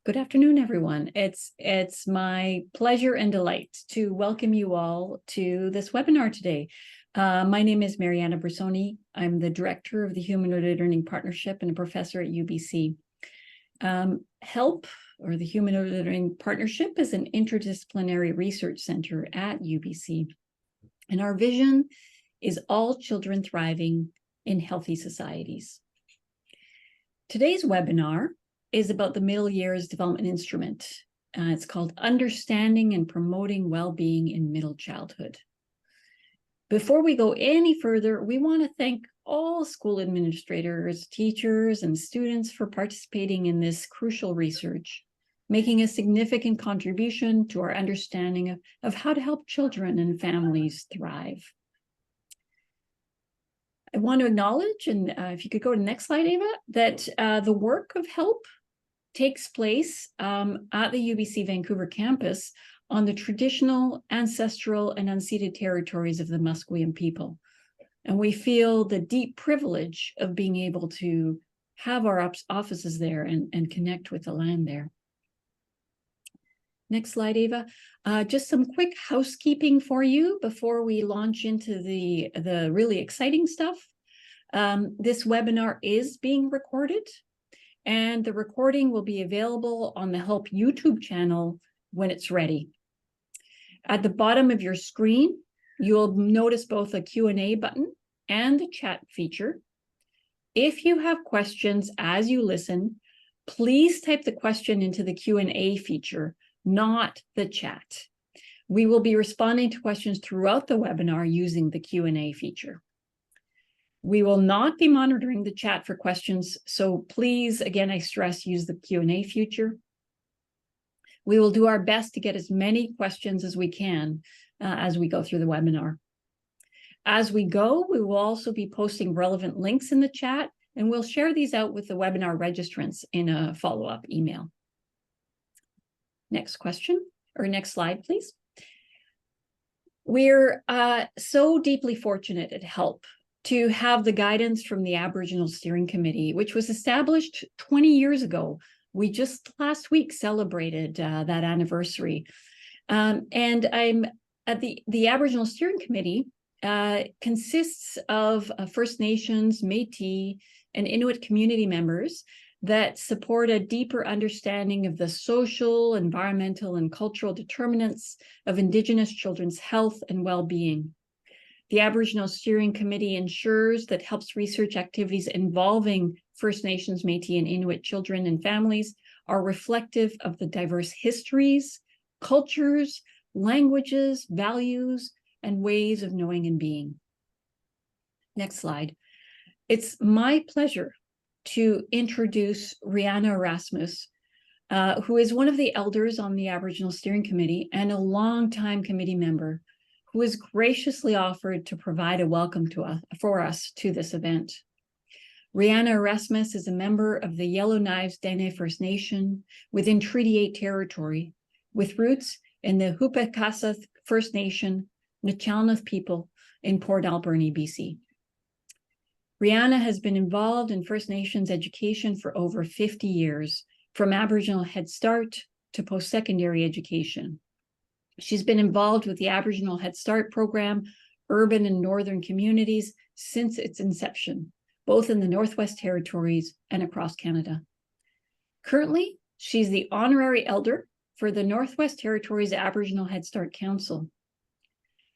Good afternoon, everyone. It's my pleasure and delight to welcome you all to this webinar today. My name is Mariana Brissoni. I'm the director of the Humanoid Learning Partnership and a professor at UBC. HELP, or the Humanoid Learning Partnership, is an interdisciplinary research center at UBC. And our vision is all children thriving in healthy societies. Today's webinar is about the Middle Years Development Instrument. It's called Understanding and Promoting Well-Being in Middle Childhood. Before we go any further, we want to thank all school administrators, teachers, and students for participating in this crucial research, making a significant contribution to our understanding of how to help children and families thrive. I want to acknowledge, and if you could go to the next slide, Ava, that the work of HELP takes place at the UBC Vancouver campus on the traditional, ancestral, and unceded territories of the Musqueam people. And we feel the deep privilege of being able to have our offices there and connect with the land there. Next slide, Ava. Just some quick housekeeping for you before we launch into the really exciting stuff. This webinar is being recorded, and the recording will be available on the HELP YouTube channel when it's ready. At the bottom of your screen, you'll notice both a Q&A button and the chat feature. If you have questions as you listen, please type the question into the Q&A feature, not the chat. We will be responding to questions throughout the webinar using the Q&A feature. We will not be monitoring the chat for questions, so please, again, I stress, use the Q&A feature. We will do our best to get as many questions as we can as we go through the webinar. As we go, we will also be posting relevant links in the chat, and we'll share these out with the webinar registrants in a follow-up email. Next question, or next slide, please. We're so deeply fortunate at HELP to have the guidance from the Aboriginal Steering Committee, which was established 20 years ago. We just last week celebrated that anniversary. And I'm at the Aboriginal Steering Committee consists of First Nations, Métis, and Inuit community members that support a deeper understanding of the social, environmental, and cultural determinants of Indigenous children's health and well-being. The Aboriginal Steering Committee ensures that HELP's research activities involving First Nations, Métis, and Inuit children and families are reflective of the diverse histories, cultures, languages, values, and ways of knowing and being. Next slide. It's my pleasure to introduce Rihanna Erasmus, who is one of the elders on the Aboriginal Steering Committee and a longtime committee member, who has graciously offered to provide a welcome for us to this event. Rihanna Erasmus is a member of the Yellowknives Dene First Nation within Treaty 8 territory, with roots in the Hupekaseth First Nation, Nachalnath people in Port Alberni, BC. Rihanna has been involved in First Nations education for over 50 years, from Aboriginal Head Start to post-secondary education. She's been involved with the Aboriginal Head Start program, urban and northern communities, since its inception, both in the Northwest Territories and across Canada. Currently, she's the honorary elder for the Northwest Territories Aboriginal Head Start Council.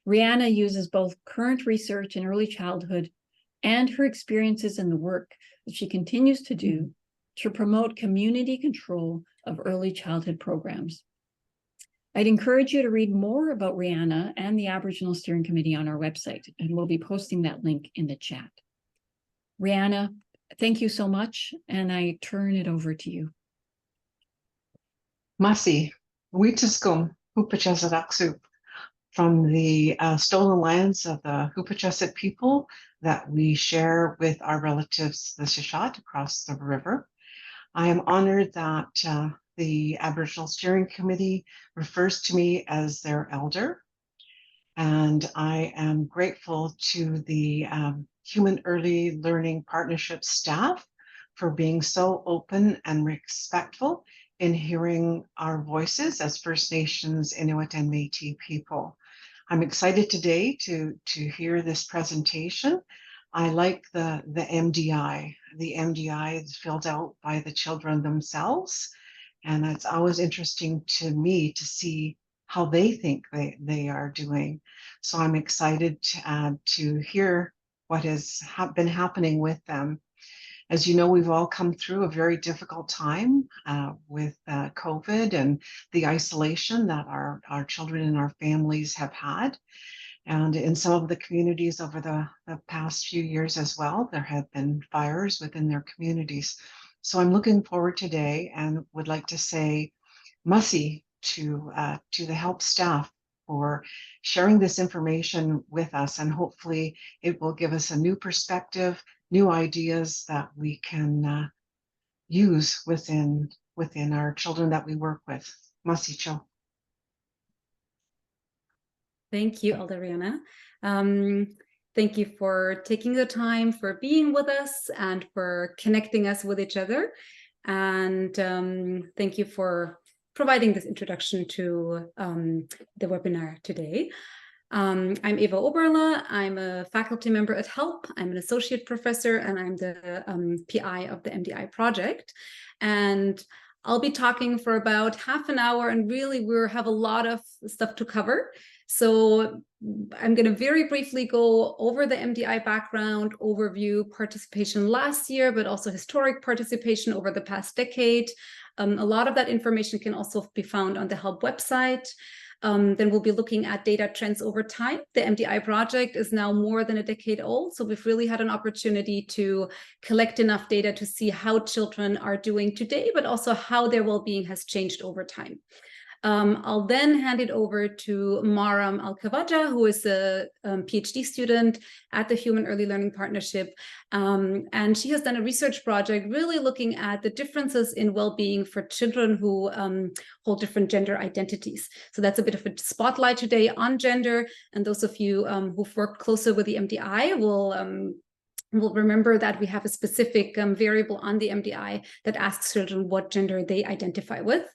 Rihanna uses both current research in early childhood and her experiences in the work that she continues to do to promote community control of early childhood programs. I'd encourage you to read more about Rihanna and the Aboriginal Steering Committee on our website, and we'll be posting that link in the chat. Rihanna, thank you so much, and I turn it over to you. Masi, Witiskum, Hupachasadaksu, from the stolen lands of the Hupachasit people that we share with our relatives, the Shushat, across the river. I am honored that the Aboriginal Steering Committee refers to me as their elder, and I am grateful to the Human Early Learning Partnership staff for being so open and respectful in hearing our voices as First Nations, Inuit, and Métis people. I'm excited today to hear this presentation. I like the MDI. The MDI is filled out by the children themselves, and it's always interesting to me to see how they think they are doing. So I'm excited to hear what has been happening with them. As you know, we've all come through a very difficult time with COVID and the isolation that our children and our families have had. And in some of the communities over the past few years as well, there have been fires within their communities. So I'm looking forward today and would like to say Mussy to the help staff for sharing this information with us, and hopefully it will give us a new perspective, new ideas that we can use within our children that we work with. Mussy Cho. Thank you, Aldariana. Thank you for taking the time, for being with us, and for connecting us with each other. And thank you for providing this introduction to the webinar today. I'm Eva Oberle. I'm a faculty member at HELP. I'm an associate professor, and I'm the PI of the MDI project. And I'll be talking for about half an hour, and really we have a lot of stuff to cover. So I'm going to very briefly go over the MDI background, overview participation last year, but also historic participation over the past decade. A lot of that information can also be found on the HELP website. Then we'll be looking at data trends over time. The MDI project is now more than a decade old, so we've really had an opportunity to collect enough data to see how children are doing today, but also how their well-being has changed over time. I'll then hand it over to Maram Alkawaja, who is a PhD student at the Human Early Learning Partnership. And she has done a research project really looking at the differences in well-being for children who hold different gender identities. So that's a bit of a spotlight today on gender. And those of you who've worked closer with the MDI will remember that we have a specific variable on the MDI that asks children what gender they identify with,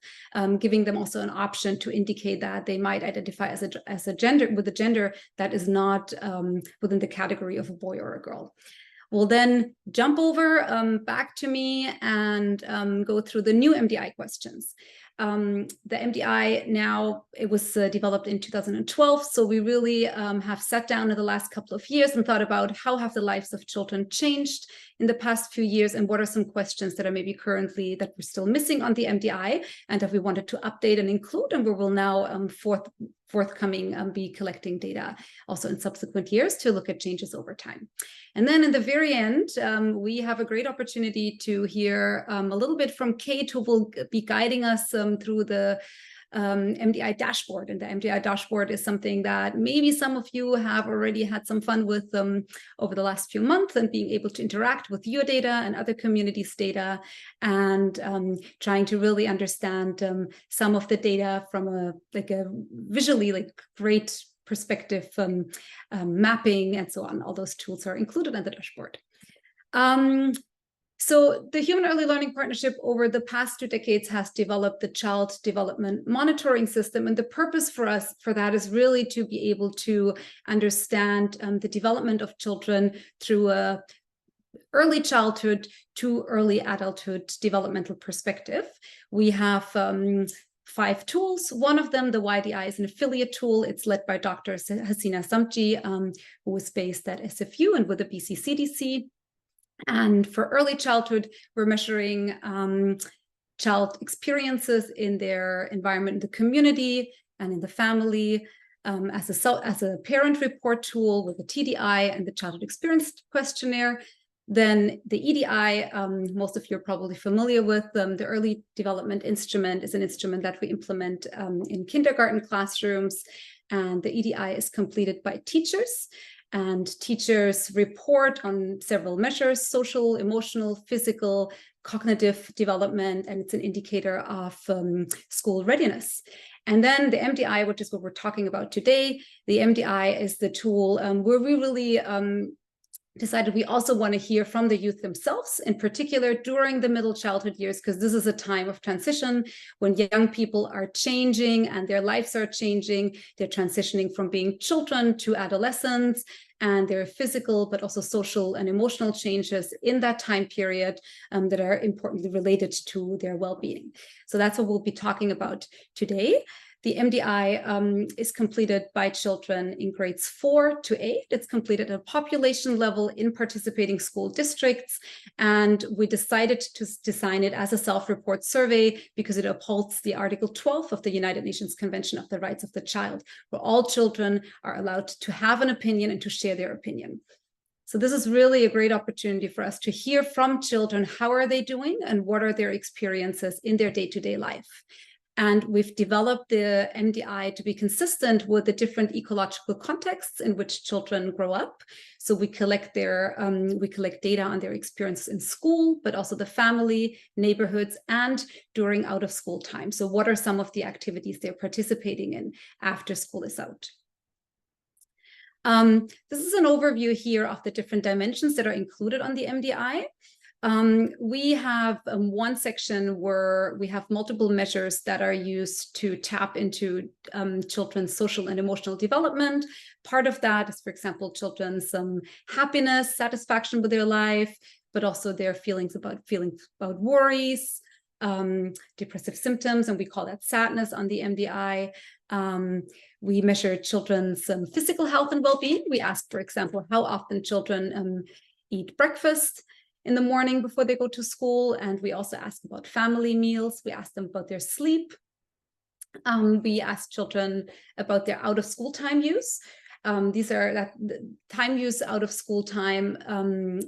giving them also an option to indicate that they might identify as a gender with a gender that is not within the category of a boy or a girl. We'll then jump over back to me and go through the new MDI questions. The MDI now, it was developed in 2012, so we really have sat down in the last couple of years and thought about how have the lives of children changed in the past few years, and what are some questions that are maybe currently that we're still missing on the MDI and that we wanted to update and include, and we will now forthcoming be collecting data also in subsequent years to look at changes over time. And then in the very end, we have a great opportunity to hear a little bit from Kate, who will be guiding us through the MDI dashboard. And the MDI dashboard is something that maybe some of you have already had some fun with over the last few months, and being able to interact with your data and other communities' data, and trying to really understand some of the data from a visually great perspective, mapping and so on. All those tools are included in the dashboard. So the Human Early Learning Partnership over the past 2 decades has developed the Child Development Monitoring System. And the purpose for us for that is really to be able to understand the development of children through a early childhood to early adulthood developmental perspective. We have 5 tools. One of them, the YDI, is an affiliate tool. It's led by Dr. Hasina Samji, who is based at SFU and with the BC CDC. And for early childhood, we're measuring child experiences in their environment, in the community and in the family, as a parent report tool with the TDI and the childhood experience questionnaire. Then the EDI, most of you are probably familiar with. The early development instrument is an instrument that we implement in kindergarten classrooms. And the EDI is completed by teachers. And teachers report on several measures: social, emotional, physical, cognitive development, and it's an indicator of school readiness. And then the MDI, which is what we're talking about today, the MDI is the tool where we really decided we also want to hear from the youth themselves, in particular during the middle childhood years, because this is a time of transition when young people are changing and their lives are changing. They're transitioning from being children to adolescents, and there are physical but also social and emotional changes in that time period that are importantly related to their well-being. So that's what we'll be talking about today. The MDI is completed by children in grades 4 to 8. It's completed at a population level in participating school districts. And we decided to design it as a self-report survey because it upholds the Article 12 of the United Nations Convention of the Rights of the Child, where all children are allowed to have an opinion and to share their opinion. So this is really a great opportunity for us to hear from children. How are they doing and what are their experiences in their day-to-day life? And we've developed the MDI to be consistent with the different ecological contexts in which children grow up. So we collect data on their experiences in school, but also the family, neighborhoods, and during out of school time. So what are some of the activities they're participating in after school is out? This is an overview here of the different dimensions that are included on the MDI. We have one section where we have multiple measures that are used to tap into children's social and emotional development. Part of that is, for example, children's happiness, satisfaction with their life, but also their feelings about worries, depressive symptoms, and we call that sadness on the MDI. We measure children's physical health and well-being. We ask, for example, how often children eat breakfast in the morning before they go to school. And we also ask about family meals. We ask them about their sleep. We ask children about their out of school time use. Time use out of school time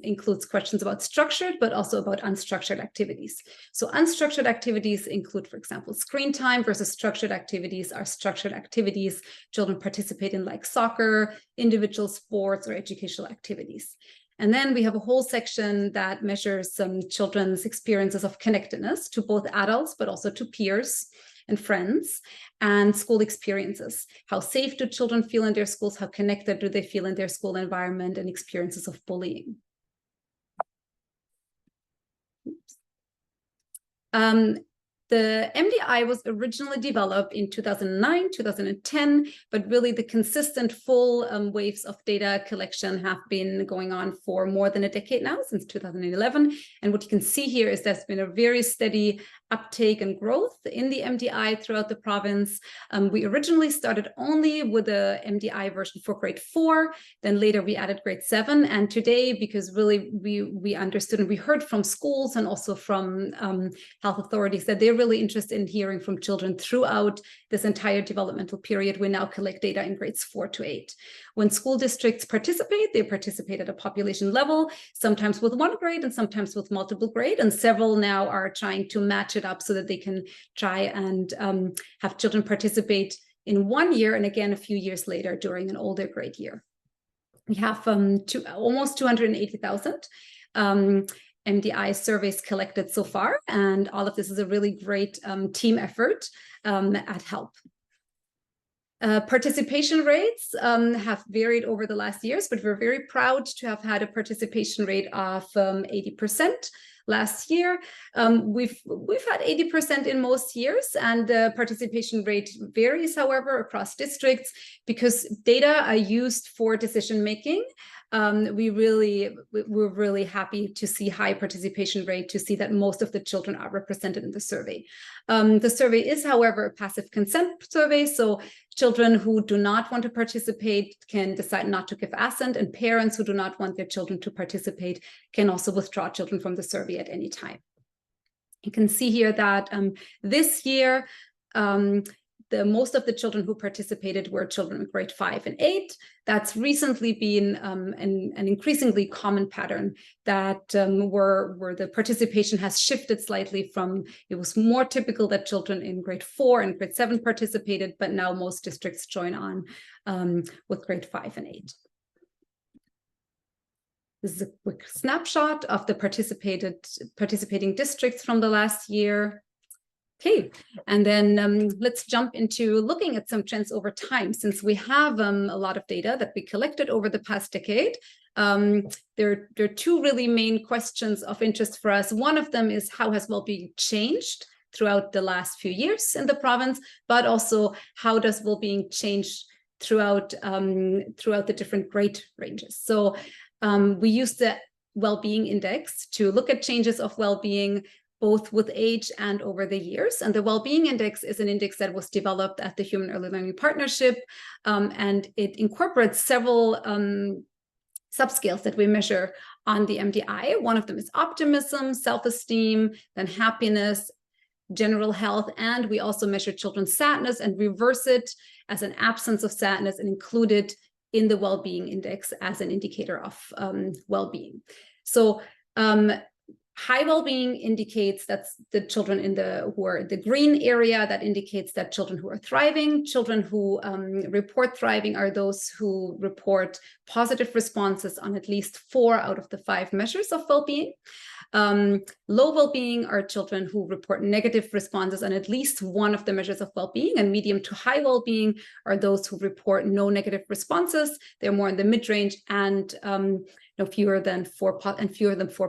includes questions about structured, but also about unstructured activities. So unstructured activities include, for example, screen time versus structured activities. Are structured activities children participate in, like soccer, individual sports, or educational activities. And then we have a whole section that measures children's experiences of connectedness to both adults, but also to peers and friends, and school experiences. How safe do children feel in their schools? How connected do they feel in their school environment? And experiences of bullying. The MDI was originally developed in 2009, 2010, but really the consistent full waves of data collection have been going on for more than a decade now, since 2011. And what you can see here is there's been a very steady uptake and growth in the MDI throughout the province. We originally started only with the MDI version for grade 4, then later we added grade 7. And today, because really we understood and we heard from schools and also from health authorities that they're really interested in hearing from children throughout this entire developmental period, we now collect data in grades 4 to 8. When school districts participate, they participate at a population level, sometimes with one grade and sometimes with multiple grade, and several now are trying to match it up so that they can try and have children participate in 1 year and again a few years later during an older grade year. We have almost 280,000 MDI surveys collected so far, and all of this is a really great team effort at HELP. Participation rates have varied over the last years, but we're very proud to have had a participation rate of 80% last year. We've had 80% in most years, and the participation rate varies, however, across districts because data are used for decision making. We're really happy to see high participation rate, to see that most of the children are represented in the survey. The survey is, however, a passive consent survey, so children who do not want to participate can decide not to give assent, and parents who do not want their children to participate can also withdraw children from the survey at any time. You can see here that this year, most of the children who participated were children in grade 5 and 8. That's recently been an increasingly common pattern that where the participation has shifted slightly from, it was more typical that children in grade 4 and grade 7 participated, but now most districts join on with grade 5 and 8. This is a quick snapshot of the participating districts from the last year. Okay, and then let's jump into looking at some trends over time. Since we have a lot of data that we collected over the past decade, there are two really main questions of interest for us. One of them is how has well-being changed throughout the last few years in the province, but also how does well-being change throughout the different grade ranges. So we use the well-being index to look at changes of well-being both with age and over the years. And the well-being index is an index that was developed at the Human Early Learning Partnership, and it incorporates several subscales that we measure on the MDI. One of them is optimism, self-esteem, then happiness, general health, and we also measure children's sadness and reverse it as an absence of sadness and include it in the well-being index as an indicator of well-being. So high well-being indicates that's the children who are in the green area. That indicates that children who are thriving. Children who report thriving are those who report positive responses on at least 4 out of the 5 measures of well-being. Low well-being are children who report negative responses on at least 1 of the measures of well-being, and medium to high well-being are those who report no negative responses. They're more in the mid-range and fewer than 4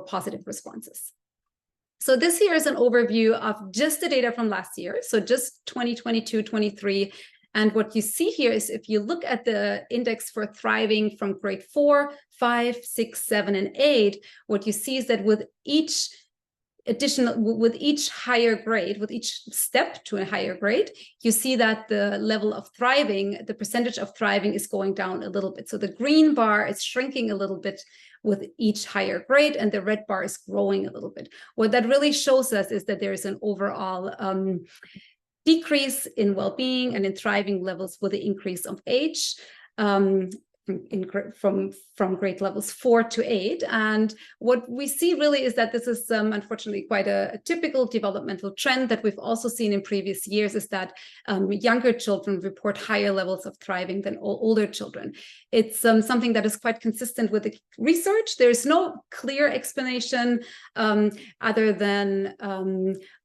positive responses. So this here is an overview of just the data from last year, so just 2022-23. And what you see here is if you look at the index for thriving from grade 4, 5, 6, 7, and 8, what you see is that with each higher grade, with each step to a higher grade, you see that the level of thriving, the percentage of thriving is going down a little bit. So the green bar is shrinking a little bit with each higher grade, and the red bar is growing a little bit. What that really shows us is that there is an overall decrease in well-being and in thriving levels with the increase of age from grade levels 4 to 8. And what we see really is that this is unfortunately quite a typical developmental trend that we've also seen in previous years, is that younger children report higher levels of thriving than older children. It's something that is quite consistent with the research. There's no clear explanation other than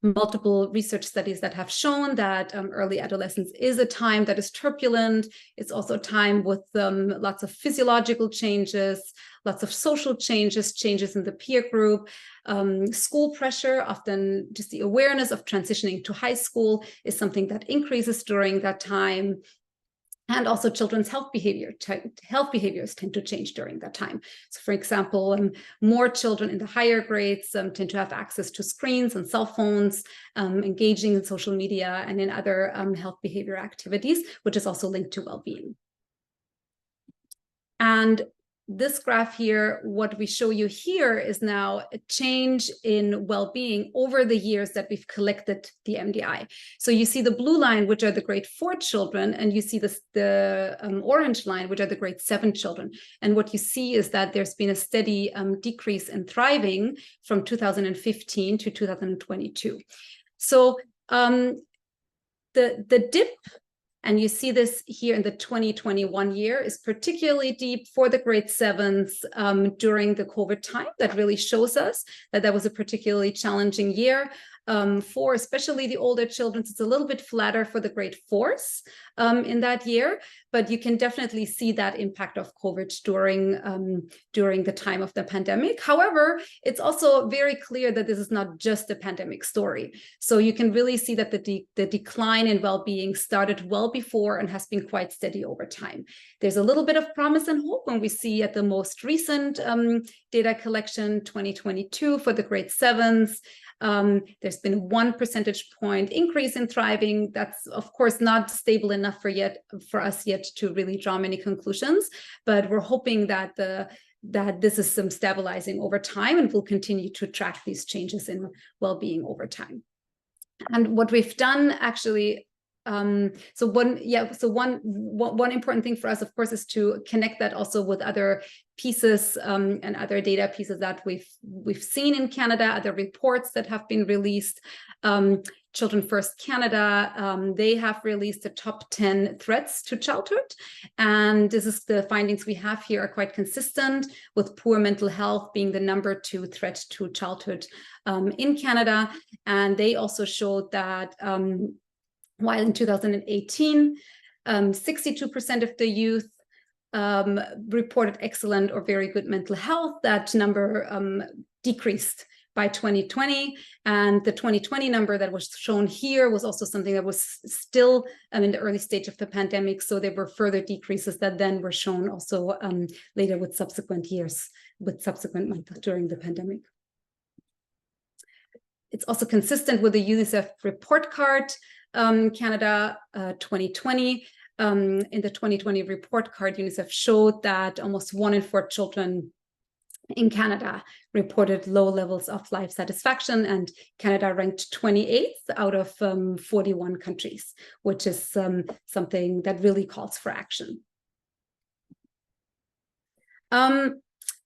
multiple research studies that have shown that early adolescence is a time that is turbulent. It's also a time with lots of physiological changes, lots of social changes, changes in the peer group, school pressure, often just the awareness of transitioning to high school is something that increases during that time. And also children's health behaviors tend to change during that time. So for example, more children in the higher grades tend to have access to screens and cell phones, engaging in social media and in other health behavior activities, which is also linked to well-being. And this graph here, what we show you here is now a change in well-being over the years that we've collected the MDI. So you see the blue line, which are the grade 4 children, and you see the orange line, which are the grade 7 children. And what you see is that there's been a steady decrease in thriving from 2015 to 2022. So the dip, and you see this here in the 2021 year, is particularly deep for the grade 7s during the COVID time. That really shows us that that was a particularly challenging year for especially the older children. It's a little bit flatter for the grade 4s in that year, but you can definitely see that impact of COVID during the time of the pandemic. However, it's also very clear that this is not just a pandemic story. So you can really see that the decline in well-being started well before and has been quite steady over time. There's a little bit of promise and hope when we see at the most recent data collection 2022 for the grade 7s. There's been 1 percentage point increase in thriving. That's of course not stable enough for us yet to really draw many conclusions, but we're hoping that this is some stabilizing over time, and we'll continue to track these changes in well-being over time. And what we've done actually, one important thing for us, of course, is to connect that also with other pieces and other data pieces that we've seen in Canada, other reports that have been released. Children First Canada, they have released the top 10 threats to childhood. And this is the findings we have here are quite consistent, with poor mental health being the #2 threat to childhood in Canada. And they also showed that while in 2018, 62% of the youth reported excellent or very good mental health, that number decreased by 2020, and the 2020 number that was shown here was also something that was still in the early stage of the pandemic. So there were further decreases that then were shown also later with subsequent years, with subsequent months during the pandemic. It's also consistent with the UNICEF report card, Canada 2020. In the 2020 report card, UNICEF showed that almost 1 in 4 children in Canada reported low levels of life satisfaction, and Canada ranked 28th out of 41 countries, which is something that really calls for action.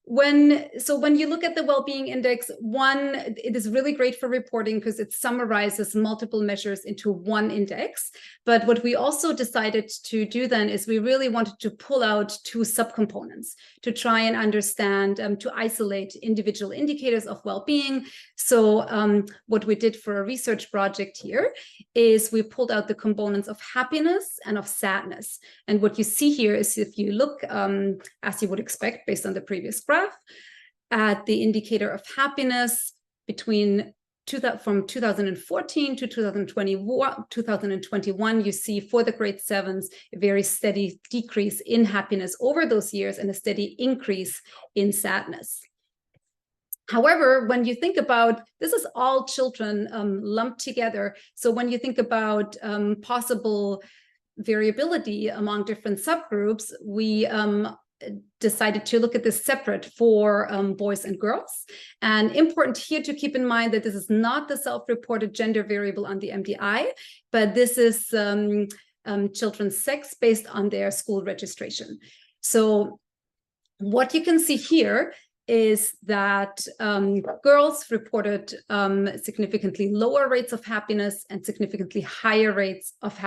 When you look at the well-being index, it is really great for reporting because it summarizes multiple measures into one index. But what we also decided to do then is we really wanted to pull out 2 subcomponents to try and understand, to isolate individual indicators of well-being. So what we did for a research project here is we pulled out the components of happiness and of sadness. And what you see here is, if you look, as you would expect based on the previous graph, at the indicator of happiness from 2014 to 2021, you see for the grade 7s a very steady decrease in happiness over those years and a steady increase in sadness. However, when you think about, this is all children lumped together. So when you think about possible variability among different subgroups, we decided to look at this separate for boys and girls. And important here to keep in mind that this is not the self-reported gender variable on the MDI, but this is children's sex based on their school registration. So what you can see here is that girls reported significantly lower rates of happiness and significantly higher rates of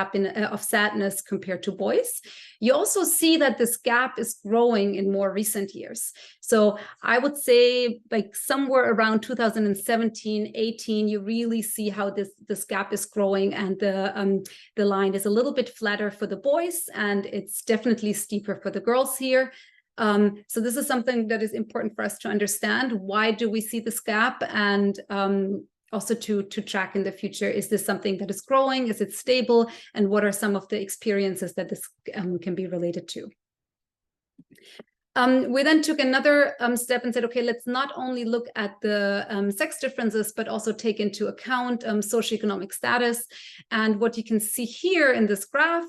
sadness compared to boys. You also see that this gap is growing in more recent years. So I would say like somewhere around 2017-18, you really see how this gap is growing, and the line is a little bit flatter for the boys, and it's definitely steeper for the girls here. So this is something that is important for us to understand. Why do we see this gap? And also to track in the future, is this something that is growing? Is it stable? And what are some of the experiences that this can be related to? We then took another step and said, okay, let's not only look at the sex differences, but also take into account socioeconomic status. And what you can see here in this graph,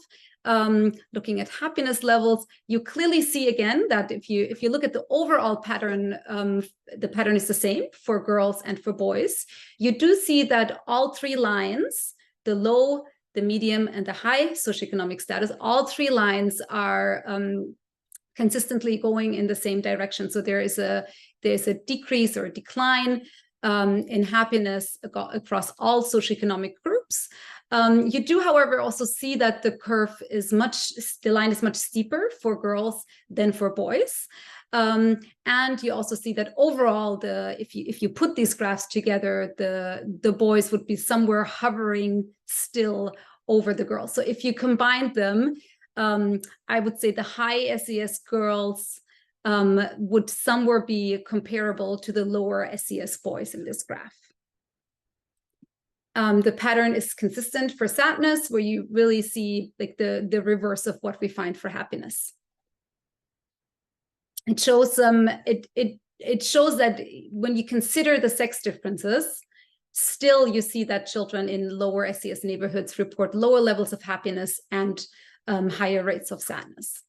looking at happiness levels, you clearly see again that if you look at the overall pattern, the pattern is the same for girls and for boys. You do see that all 3 lines, the low, the medium, and the high socioeconomic status, all 3 lines are consistently going in the same direction. So there's a decrease or a decline in happiness across all socioeconomic groups. You do, however, also see that the line is much steeper for girls than for boys. And you also see that overall, if you put these graphs together, the boys would be somewhere hovering still over the girls. So if you combine them, I would say the high SES girls would somewhere be comparable to the lower SES boys in this graph. The pattern is consistent for sadness, where you really see like the reverse of what we find for happiness. It shows it shows that when you consider the sex differences, still you see that children in lower SES neighborhoods report lower levels of happiness and higher rates of sadness.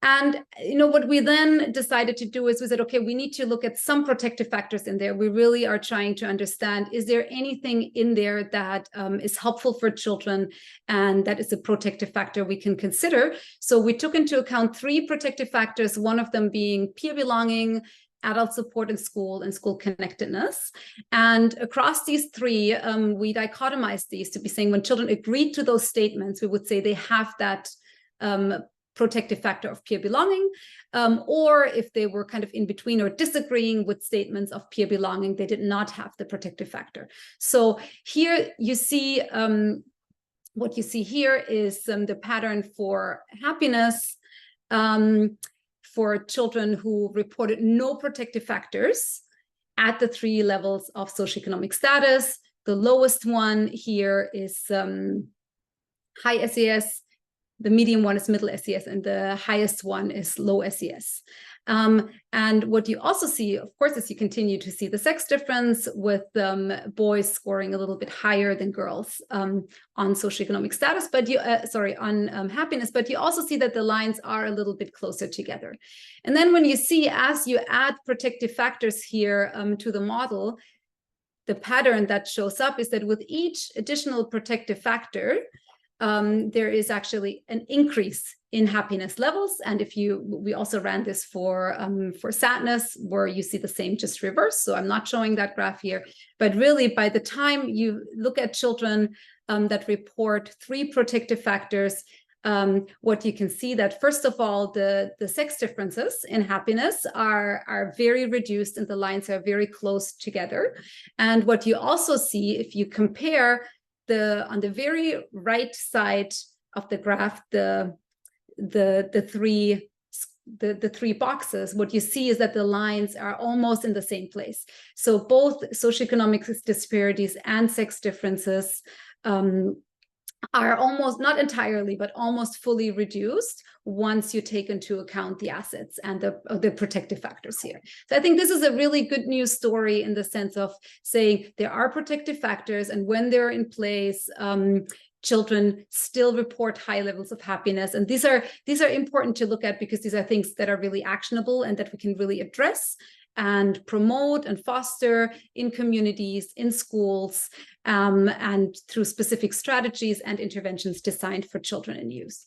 And what we then decided to do is we said, okay, we need to look at some protective factors in there. We really are trying to understand, is there anything in there that is helpful for children and that is a protective factor we can consider? So we took into account 3 protective factors, one of them being peer belonging adult support in school, and school connectedness. And across these three, we dichotomized these to be saying when children agreed to those statements, we would say they have that protective factor of peer belonging, or if they were kind of in between or disagreeing with statements of peer belonging, they did not have the protective factor. So here you see, what you see here is the pattern for happiness for children who reported no protective factors at the 3 levels of socioeconomic status. The lowest one here is high SES, the medium one is middle SES, and the highest one is low SES. And what you also see, of course, is you continue to see the sex difference with boys scoring a little bit higher than girls on socioeconomic status, but you, on happiness, but you also see that the lines are a little bit closer together. And then when you see, as you add protective factors here to the model, the pattern that shows up is that with each additional protective factor, there is actually an increase in happiness levels. And we also ran this for sadness, where you see the same, just reverse. So I'm not showing that graph here, but really by the time you look at children that report 3 protective factors, what you can see that, first of all, the sex differences in happiness are very reduced and the lines are very close together. And what you also see, if you compare on the very right side of the graph, the 3 boxes, what you see is that the lines are almost in the same place. So both socioeconomic disparities and sex differences are almost, not entirely, but almost fully reduced once you take into account the assets and the protective factors here. So I think this is a really good news story in the sense of saying there are protective factors, and when they're in place, children still report high levels of happiness. And these are important to look at, because these are things that are really actionable and that we can really address and promote and foster in communities, in schools, and through specific strategies and interventions designed for children and youth.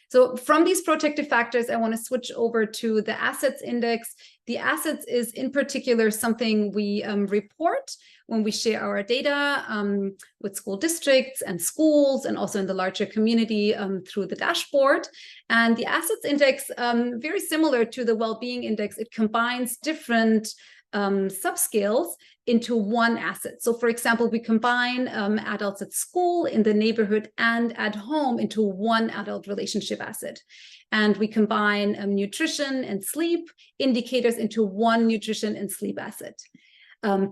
So from these protective factors, I want to switch over to the assets index. The assets is in particular something we report when we share our data with school districts and schools, and also in the larger community through the dashboard. And the assets index, very similar to the well-being index, it combines different subscales into one asset. So for example, we combine adults at school, in the neighborhood, and at home into one adult relationship asset. And we combine nutrition and sleep indicators into one nutrition and sleep asset.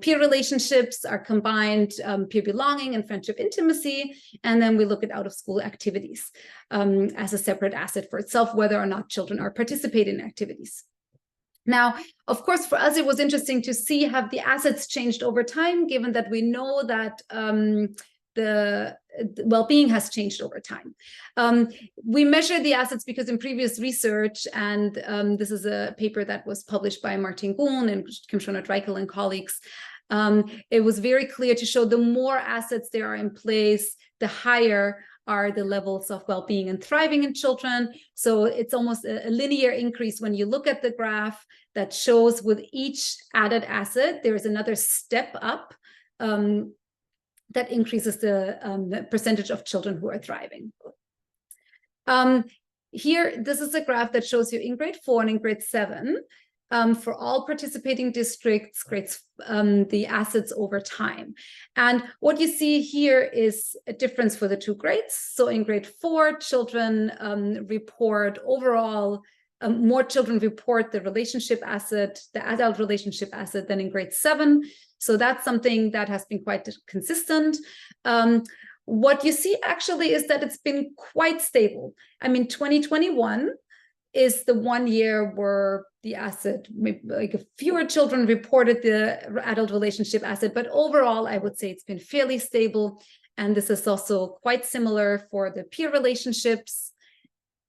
Peer relationships are combined, peer belonging and friendship intimacy. And then we look at out-of-school activities as a separate asset for itself, whether or not children are participating in activities. Now, of course, for us, it was interesting to see, have the assets changed over time, given that we know that the well-being has changed over time. We measure the assets because in previous research, and this is a paper that was published by Martin Goon and Kim Schonert-Reichel and colleagues, it was very clear to show the more assets there are in place, the higher are the levels of well-being and thriving in children. So it's almost a linear increase when you look at the graph that shows with each added asset, there's another step up that increases the percentage of children who are thriving. Here, this is a graph that shows you in grade 4 and in grade 7, for all participating districts, grades, the assets over time. And what you see here is a difference for the 2 grades. So in grade 4, children report overall, more children report the relationship asset, the adult relationship asset, than in grade 7. So that's something that has been quite consistent. What you see actually is that it's been quite stable. I mean, 2021 is the 1 year where the asset, like fewer children reported the adult relationship asset, but overall, I would say it's been fairly stable. And this is also quite similar for the peer relationships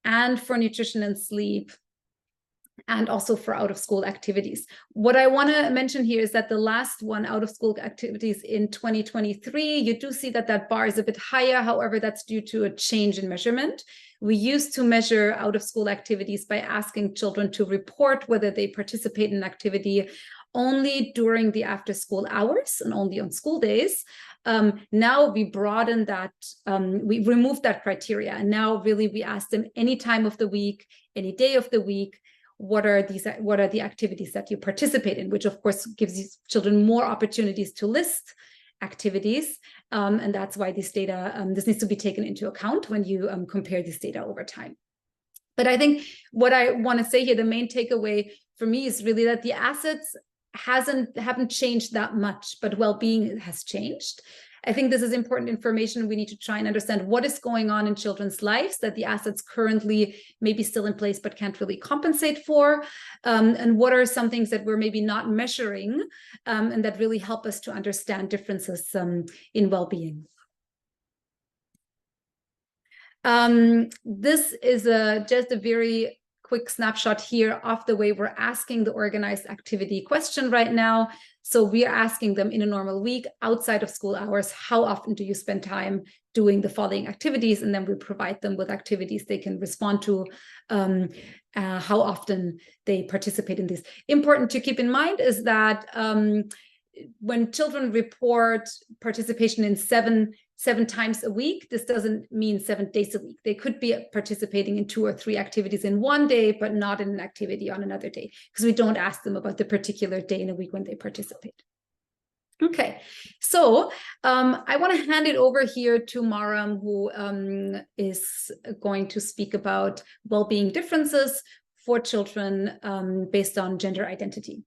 and for nutrition and sleep. and also for out-of-school activities. What I want to mention here is that the last one, out-of-school activities in 2023, you do see that that bar is a bit higher. However, that's due to a change in measurement. We used to measure out-of-school activities by asking children to report whether they participate in an activity only during the after-school hours and only on school days. Now we broaden that, we removed that criteria, and now really we ask them any time of the week, any day of the week, what are the activities that you participate in, which of course gives these children more opportunities to list activities. And that's why this data, this needs to be taken into account when you compare this data over time. But I think what I want to say here, the main takeaway for me is really that the assets haven't changed that much, but well-being has changed. I think this is important information. We need to try and understand what is going on in children's lives that the assets currently may be still in place but can't really compensate for, and what are some things that we're maybe not measuring, and that really help us to understand differences in well-being. This is just a very quick snapshot here of the way we're asking the organized activity question right now. So we are asking them in a normal week outside of school hours, how often do you spend time doing the following activities? And then we provide them with activities they can respond to, how often they participate in these. Important to keep in mind is that when children report participation in seven times a week, this doesn't mean 7 days a week. They could be participating in 2 or 3 activities in one day, but not in an activity on another day, because we don't ask them about the particular day in a week when they participate. Okay, so I want to hand it over here to Maram, who is going to speak about well-being differences for children based on gender identity.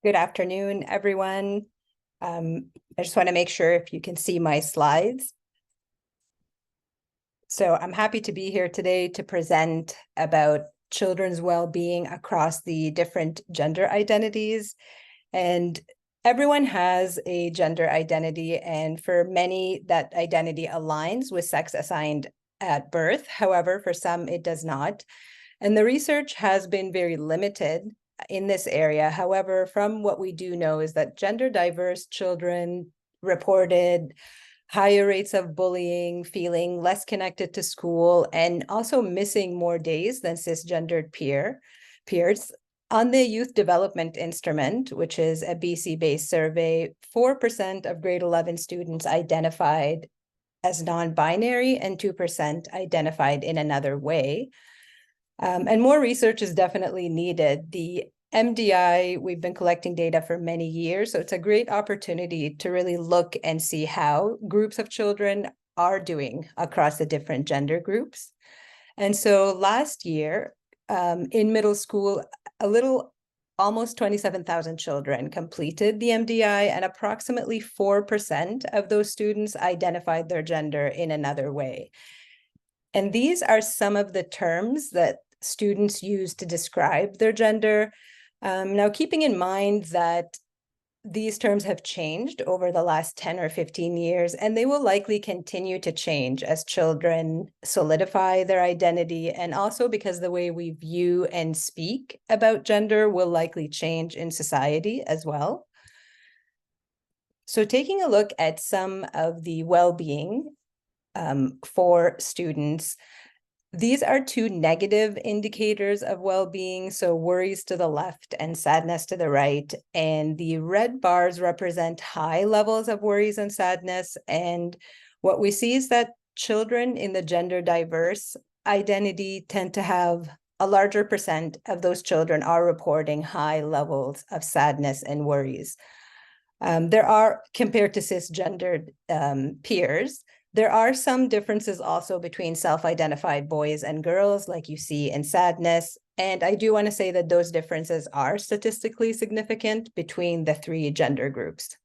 Good afternoon, everyone. I just want to make sure if you can see my slides. So I'm happy to be here today to present about children's well-being across the different gender identities. And everyone has a gender identity, and for many, that identity aligns with sex assigned at birth. However, for some, it does not. And the research has been very limited in this area. However, from what we do know is that gender diverse children reported higher rates of bullying, feeling less connected to school, and also missing more days than cisgendered peers. On the Youth Development Instrument, which is a BC-based survey, 4% of grade 11 students identified as non-binary and 2% identified in another way. And more research is definitely needed. The MDI, we've been collecting data for many years, so it's a great opportunity to really look and see how groups of children are doing across the different gender groups. And so last year, in middle school, almost 27,000 children completed the MDI, and approximately 4% of those students identified their gender in another way. And these are some of the terms that students use to describe their gender. Now, keeping in mind that these terms have changed over the last 10 or 15 years, and they will likely continue to change as children solidify their identity, and also because the way we view and speak about gender will likely change in society as well. So taking a look at some of the well-being for students, these are 2 negative indicators of well-being, so worries to the left and sadness to the right. And the red bars represent high levels of worries and sadness. And what we see is that children in the gender diverse identity tend to have a larger percent of those children are reporting high levels of sadness and worries. There are, compared to cisgendered peers, there are some differences also between self-identified boys and girls, like you see in sadness, And I do want to say that those differences are statistically significant between the 3 gender groups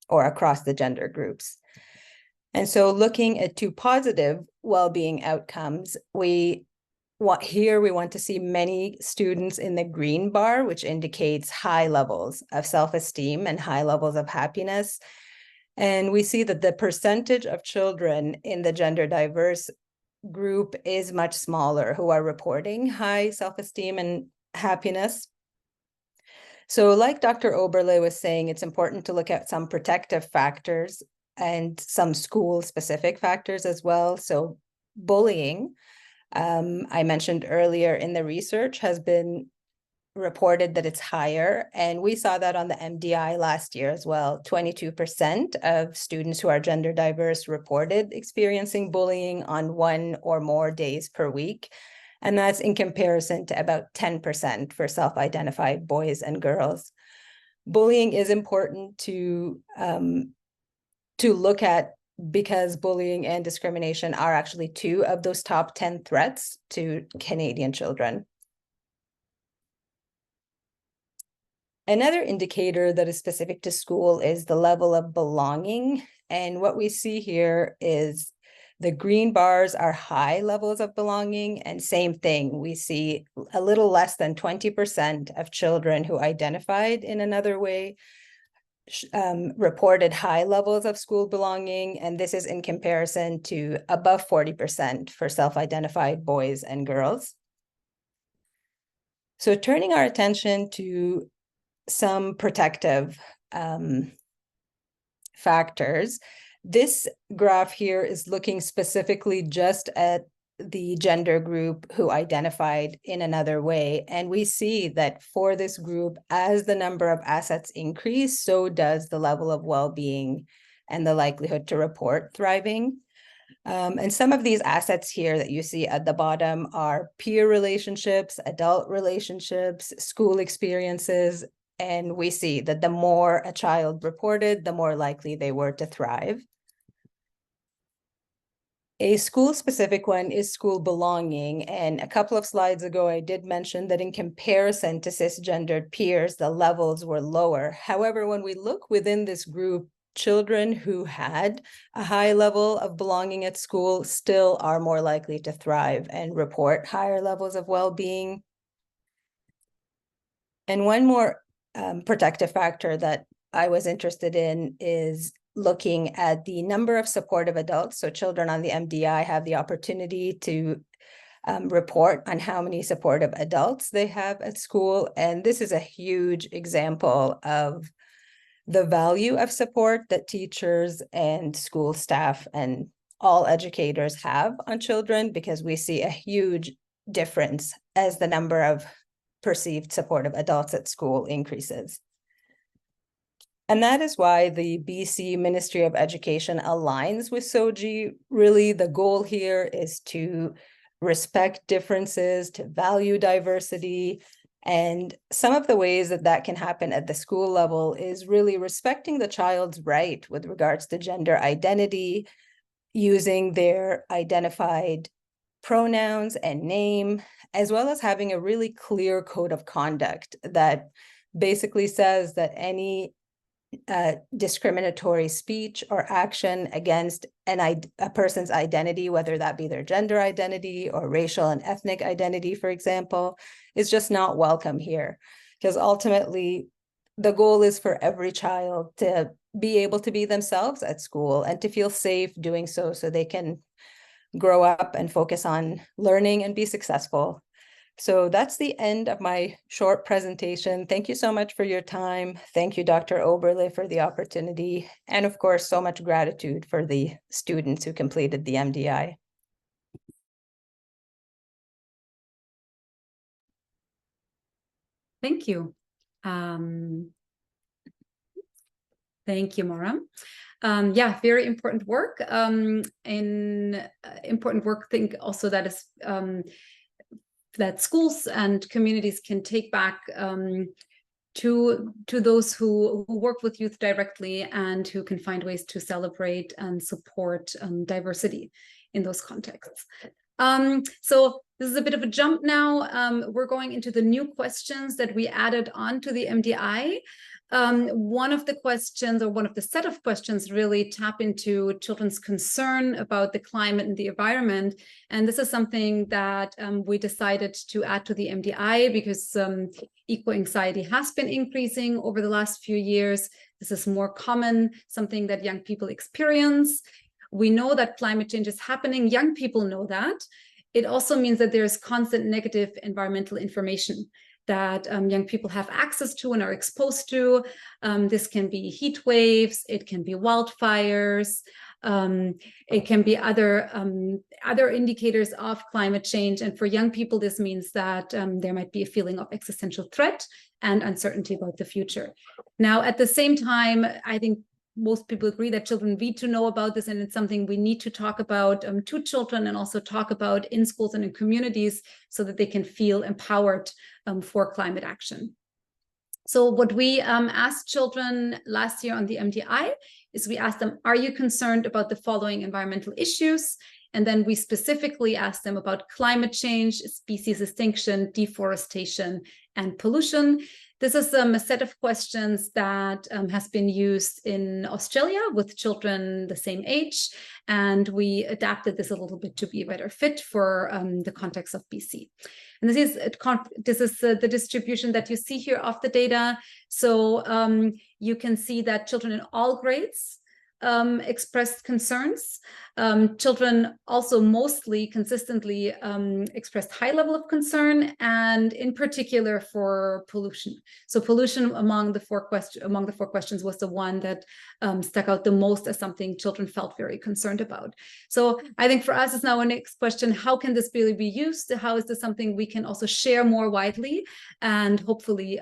or across the gender groups. And so looking at 2 positive well-being outcomes, we want to see many students in the green bar, which indicates high levels of self-esteem and high levels of happiness. And we see that the percentage of children in the gender diverse group is much smaller who are reporting high self-esteem and happiness. So like Dr. Oberle was saying, it's important to look at some protective factors and some school-specific factors as well. So bullying, I mentioned earlier in the research, has been reported that it's higher. And we saw that on the MDI last year as well. 22% of students who are gender diverse reported experiencing bullying on 1 or more days per week. And that's in comparison to about 10% for self-identified boys and girls. Bullying is important to look at because bullying and discrimination are actually 2 of those top 10 threats to Canadian children. Another indicator that is specific to school is the level of belonging. And what we see here is the green bars are high levels of belonging, and same thing, we see a little less than 20% of children who identified in another way reported high levels of school belonging, and this is in comparison to above 40% for self-identified boys and girls. So turning our attention to some protective factors, this graph here is looking specifically just at the gender group who identified in another way. And we see that for this group, as the number of assets increase, so does the level of well-being and the likelihood to report thriving. And some of these assets here that you see at the bottom are peer relationships, adult relationships, school experiences, and we see that the more a child reported, the more likely they were to thrive. A school-specific one is school belonging, and a couple of slides ago, I did mention that in comparison to cisgendered peers, the levels were lower. However, when we look within this group, children who had a high level of belonging at school still are more likely to thrive and report higher levels of well-being. And one more protective factor that I was interested in is looking at the number of supportive adults. So children on the MDI have the opportunity to report on how many supportive adults they have at school. And this is a huge example of the value of support that teachers and school staff and all educators have on children, because we see a huge difference as the number of perceived supportive adults at school increases. And that is why the BC Ministry of Education aligns with SOGI. Really, the goal here is to respect differences, to value diversity. And some of the ways that that can happen at the school level is really respecting the child's right with regards to gender identity, using their identified pronouns and name, as well as having a really clear code of conduct that basically says that any discriminatory speech or action against a person's identity, whether that be their gender identity or racial and ethnic identity, for example, is just not welcome here. Because ultimately, the goal is for every child to be able to be themselves at school and to feel safe doing so, so they can grow up and focus on learning and be successful. So that's the end of my short presentation. Thank you so much for your time. Thank you, Dr. Oberle, for the opportunity. And of course, so much gratitude for the students who completed the MDI. Thank you. Thank you, Maram. Yeah, very important work. Important work, I think also that is that schools and communities can take back to those who work with youth directly and who can find ways to celebrate and support diversity in those contexts. So This is a bit of a jump now. We're going into the new questions that we added on to the MDI. One of the questions, or one of the set of questions, really tap into children's concern about the climate and the environment. And this is something that we decided to add to the MDI because eco-anxiety has been increasing over the last few years. This is more common, something that young people experience. We know that climate change is happening. Young people know that. It also means that there's constant negative environmental information that young people have access to and are exposed to. This can be heat waves, it can be wildfires, it can be other indicators of climate change. And for young people, this means that there might be a feeling of existential threat and uncertainty about the future. Now, at the same time, I think most people agree that children need to know about this, and it's something we need to talk about to children and also talk about in schools and in communities so that they can feel empowered for climate action. So what we asked children last year on the MDI is we asked them, are you concerned about the following environmental issues? And then we specifically asked them about climate change, species extinction, deforestation, and pollution. This is a set of questions that has been used in Australia with children the same age, and we adapted this a little bit to be a better fit for the context of BC. And this is the distribution that you see here of the data. So you can see that children in all grades expressed concerns. Children also mostly consistently expressed high level of concern, and in particular for pollution. So pollution among the four questions was the one that stuck out the most as something children felt very concerned about. So I think for us is now a next question: how can this really be used? How is this something we can also share more widely and hopefully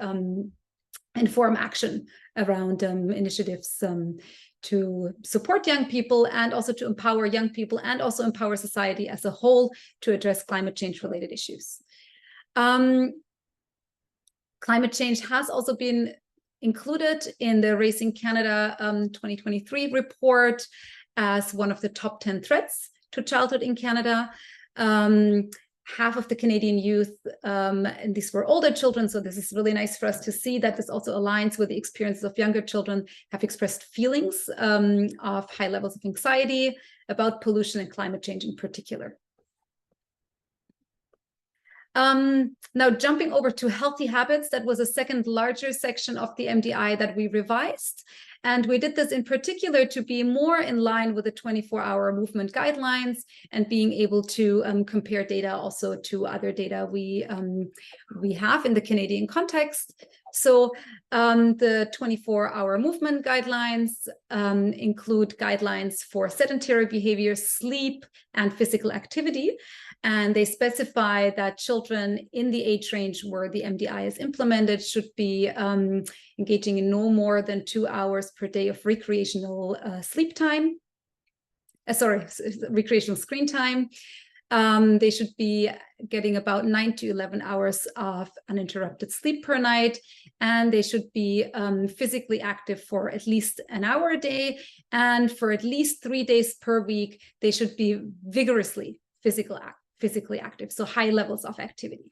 inform action around initiatives to support young people and also to empower young people and also empower society as a whole to address climate change related issues. Climate change has also been included in the Racing Canada 2023 report as one of the top 10 threats to childhood in Canada. Half of the Canadian youth, and these were older children, so this is really nice for us to see that this also aligns with the experiences of younger children, have expressed feelings of high levels of anxiety about pollution and climate change in particular. Now jumping over to healthy habits, that was a second larger section of the MDI that we revised. And we did this in particular to be more in line with the 24-hour movement guidelines and being able to compare data also to other data we have in the Canadian context. So the 24-hour movement guidelines include guidelines for sedentary behavior, sleep, and physical activity. And they specify that children in the age range where the MDI is implemented should be engaging in no more than 2 hours per day of recreational recreational screen time. They should be getting about 9 to 11 hours of uninterrupted sleep per night, and they should be physically active for at least an hour a day, and for at least 3 days per week, they should be vigorously physically active, so high levels of activity.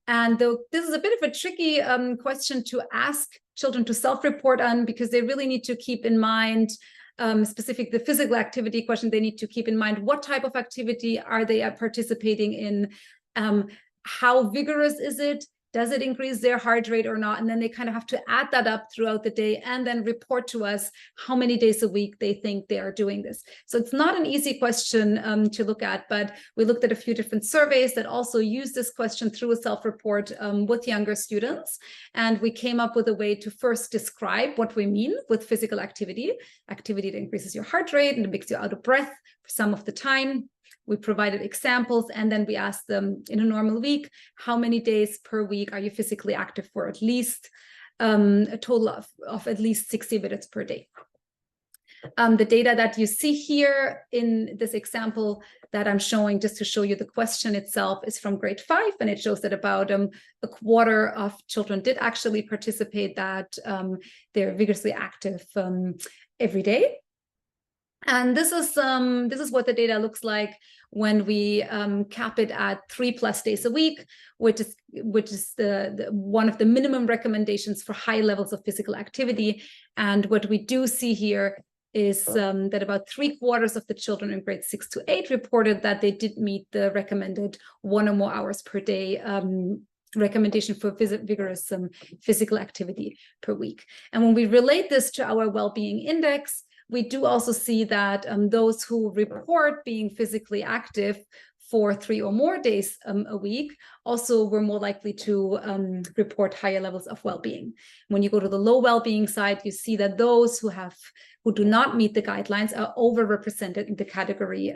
And though this is a bit of a tricky question to ask children to self-report on, because they really need to keep in mind the physical activity question. They need to keep in mind what type of activity are they participating in, how vigorous is it, does it increase their heart rate or not, and then they kind of have to add that up throughout the day and then report to us how many days a week they think they are doing this. So it's not an easy question to look at, but we looked at a few different surveys that also use this question through a self-report with younger students, and we came up with a way to first describe what we mean with physical activity that increases your heart rate and it makes you out of breath for some of the time. We provided examples, and then we asked them, in a normal week, how many days per week are you physically active for at least a total of at least 60 minutes per day. The data that you see here in this example that I'm showing, just to show you the question itself, is from grade 5, and it shows that about a quarter of children did actually participate, that they're vigorously active every day. And this is what the data looks like when we cap it at 3+ days a week, which is one of the minimum recommendations for high levels of physical activity. And what we do see here is that about 3/4 of the children in grades 6 to 8 reported that they did meet the recommended 1 or more hours per day recommendation for vigorous physical activity per week. And when we relate this to our well-being index, we do also see that those who report being physically active for 3 or more days a week also were more likely to report higher levels of well-being. When you go to the low well-being side, you see that those who do not meet the guidelines are overrepresented in the category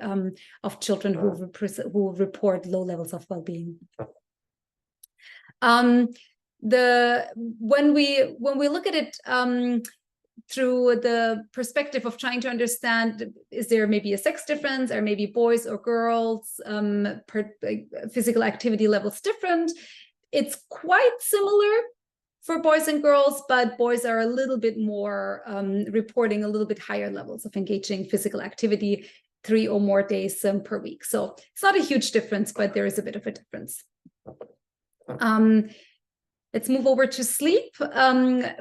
of children who report low levels of well-being. When we look at it through the perspective of trying to understand, is there maybe a sex difference, or maybe boys or girls physical activity levels different? It's quite similar for boys and girls, but boys are a little bit more reporting a little bit higher levels of engaging physical activity 3 or more days per week. So it's not a huge difference, but there is a bit of a difference. Let's move over to sleep.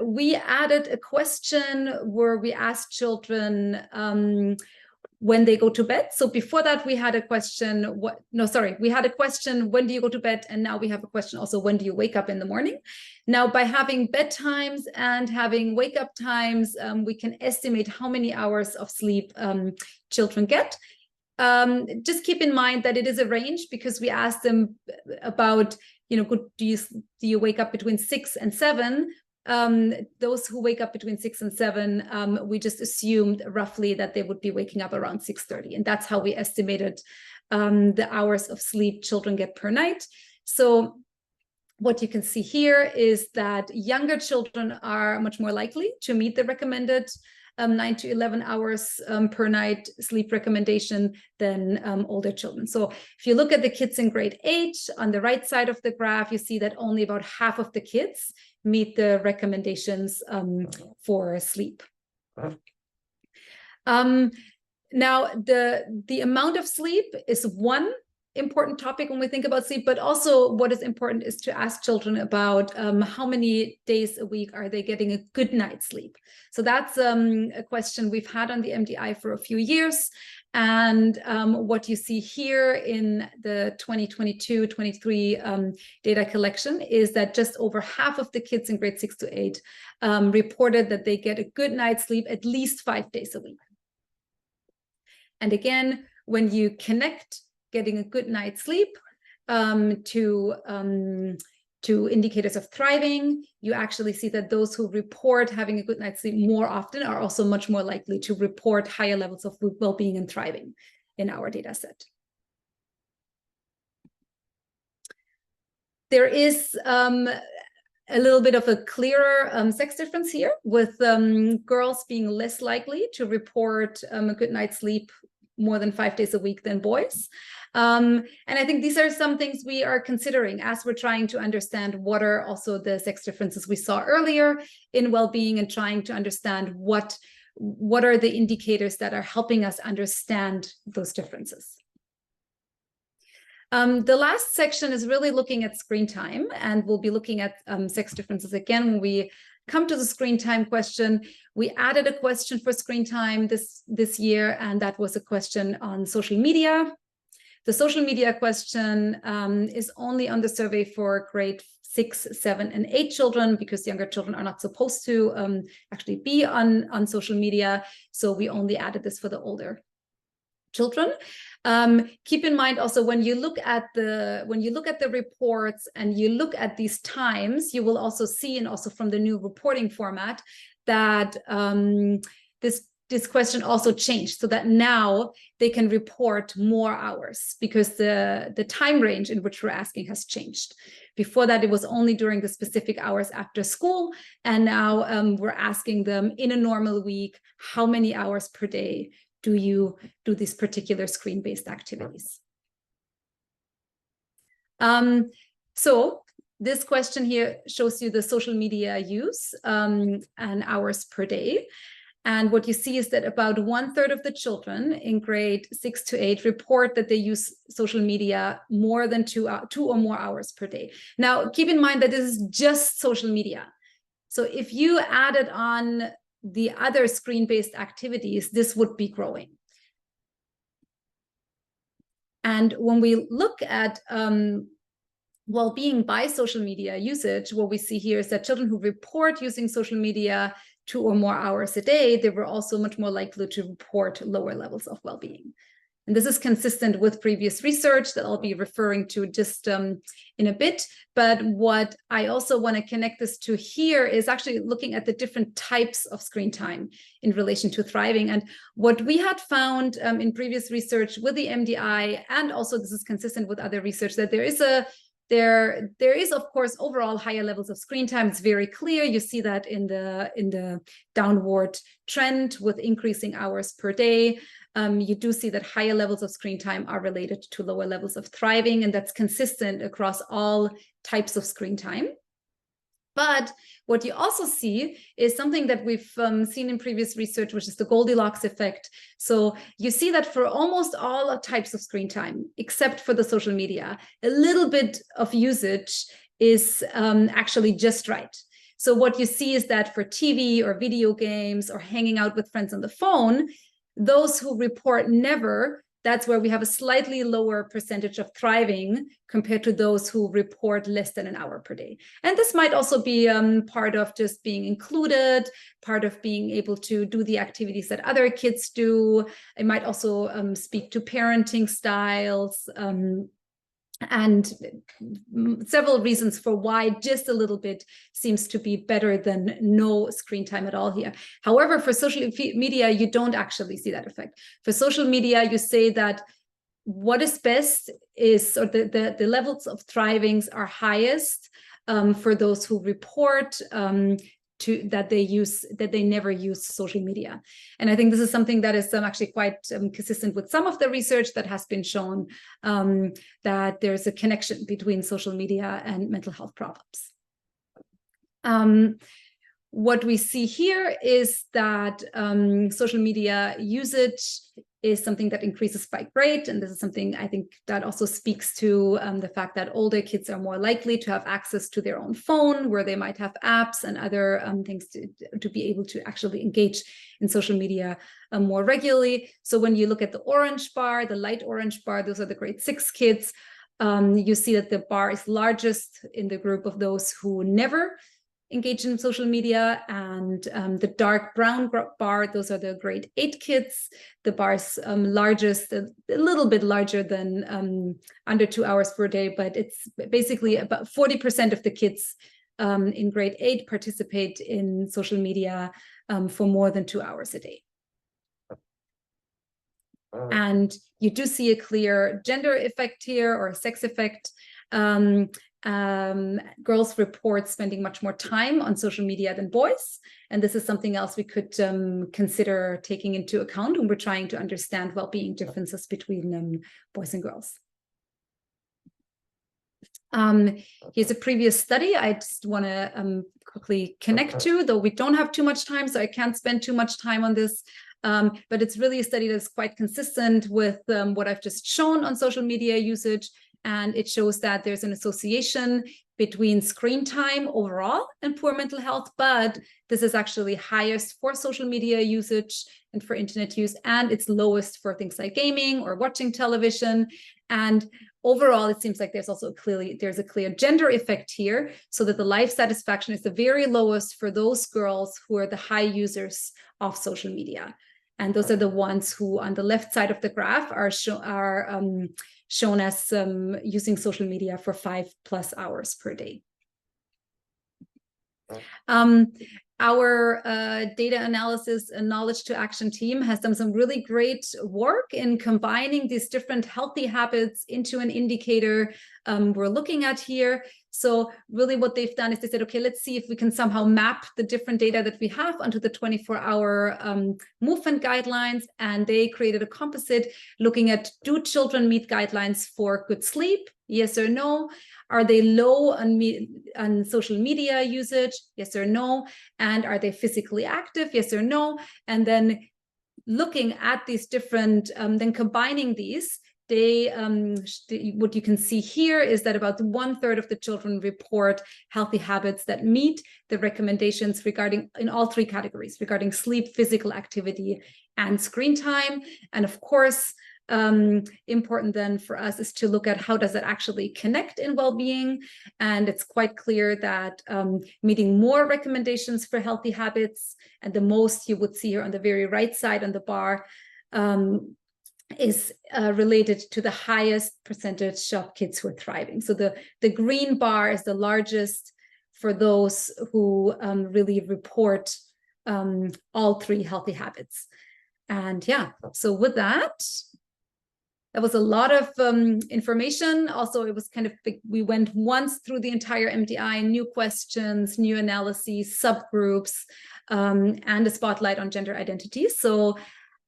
We added a question where we asked children when they go to bed. So before that, we had a question, we had a question, when do you go to bed? And now we have a question also, when do you wake up in the morning? Now, by having bedtimes and having wake up times, we can estimate how many hours of sleep children get. Just keep in mind that it is a range, because we asked them about, do you wake up between 6 and 7? Those who wake up between 6 and 7, we just assumed roughly that they would be waking up around 6:30, and that's how we estimated the hours of sleep children get per night. So what you can see here is that younger children are much more likely to meet the recommended 9 to 11 hours per night sleep recommendation than older children. So if you look at the kids in grade 8, on the right side of the graph, you see that only about half of the kids meet the recommendations for sleep. Now, the amount of sleep is one important topic when we think about sleep, but also what is important is to ask children about how many days a week are they getting a good night's sleep. So that's a question we've had on the MDI for a few years. And what you see here in the 2022-23 data collection is that just over half of the kids in grade 6 to 8 reported that they get a good night's sleep at least 5 days a week. And again, when you connect getting a good night's sleep to indicators of thriving, you actually see that those who report having a good night's sleep more often are also much more likely to report higher levels of well-being and thriving in our data set. There is a little bit of a clearer sex difference here, with girls being less likely to report a good night's sleep more than 5 days a week than boys. And I think these are some things we are considering as we're trying to understand what are also the sex differences we saw earlier in well-being, and trying to understand what are the indicators that are helping us understand those differences. The last section is really looking at screen time, and we'll be looking at sex differences again when we come to the screen time question. We added a question for screen time this year, and that was a question on social media. The social media question is only on the survey for grade 6, 7, and 8 children, because younger children are not supposed to actually be on social media. So we only added this for the older children. Keep in mind also, when you look at the reports and you look at these times, you will also see, and also from the new reporting format, that this question also changed, so that now they can report more hours, because the time range in which we're asking has changed. Before that, it was only during the specific hours after school, and now we're asking them in a normal week, how many hours per day do you do these particular screen-based activities? So this question here shows you the social media use and hours per day. And what you see is that about 1/3 of the children in grade 6 to 8 report that they use social media more than 2 or more hours per day. Now, keep in mind that this is just social media. So if you added on the other screen-based activities, this would be growing. And when we look at well-being by social media usage, what we see here is that children who report using social media 2 or more hours a day, they were also much more likely to report lower levels of well-being. And this is consistent with previous research that I'll be referring to just in a bit. But what I also want to connect this to here is actually looking at the different types of screen time in relation to thriving. And what we had found in previous research with the MDI, and also this is consistent with other research, that there is of course overall higher levels of screen time. It's very clear. You see that in the downward trend with increasing hours per day. You do see that higher levels of screen time are related to lower levels of thriving, and that's consistent across all types of screen time. But what you also see is something that we've seen in previous research, which is the Goldilocks effect. So you see that for almost all types of screen time, except for the social media, a little bit of usage is actually just right. So what you see is that for TV or video games or hanging out with friends on the phone, those who report never, that's where we have a slightly lower percentage of thriving compared to those who report less than an hour per day. And this might also be part of just being included, part of being able to do the activities that other kids do. It might also speak to parenting styles, and several reasons for why just a little bit seems to be better than no screen time at all here. However, for social media, you don't actually see that effect. For social media, you say that what is best is, or the levels of thrivings are highest for those who report that they never use social media. And I think this is something that is actually quite consistent with some of the research that has been shown, that there's a connection between social media and mental health problems. What we see here is that social media usage is something that increases by grade. And this is something I think that also speaks to the fact that older kids are more likely to have access to their own phone, where they might have apps and other things to be able to actually engage in social media more regularly. So when you look at the orange bar, the light orange bar, those are the grade 6 kids. You see that the bar is largest in the group of those who never engage in social media, and the dark brown bar, those are the grade 8 kids. The bar's largest, a little bit larger than under 2 hours per day, but it's basically about 40% of the kids in grade 8 participate in social media for more than 2 hours a day. And you do see a clear gender effect here, or a sex effect. Girls report spending much more time on social media than boys. And this is something else we could consider taking into account when we're trying to understand well-being differences between boys and girls. Here's a previous study I just want to quickly connect to, though we don't have too much time, so I can't spend too much time on this. But it's really a study that's quite consistent with what I've just shown on social media usage. And it shows that there's an association between screen time overall and poor mental health, but this is actually highest for social media usage and for internet use, and it's lowest for things like gaming or watching television. And overall, it seems like there's also there's a clear gender effect here, so that the life satisfaction is the very lowest for those girls who are the high users of social media. And those are the ones who, on the left side of the graph, are shown as using social media for 5+ hours per day. Our data analysis and knowledge to action team has done some really great work in combining these different healthy habits into an indicator we're looking at here. So really what they've done is they said, okay, let's see if we can somehow map the different data that we have onto the 24-hour movement guidelines. And they created a composite looking at, do children meet guidelines for good sleep? Yes or no? Are they low on social media usage? Yes or no? And are they physically active? Yes or no? And then looking at these different, then combining these, what you can see here is that about 1/3 of the children report healthy habits that meet the recommendations regarding, in all three categories, regarding sleep, physical activity, and screen time. And of course, important then for us is to look at how does that actually connect in well-being. And it's quite clear that meeting more recommendations for healthy habits, and the most you would see here on the very right side on the bar, is related to the highest percentage of kids who are thriving. So the green bar is the largest for those who really report all three healthy habits. And yeah, so with that was a lot of information. Also, it was kind of big. We went once through the entire MDI, new questions, new analyses, subgroups, and a spotlight on gender identity. So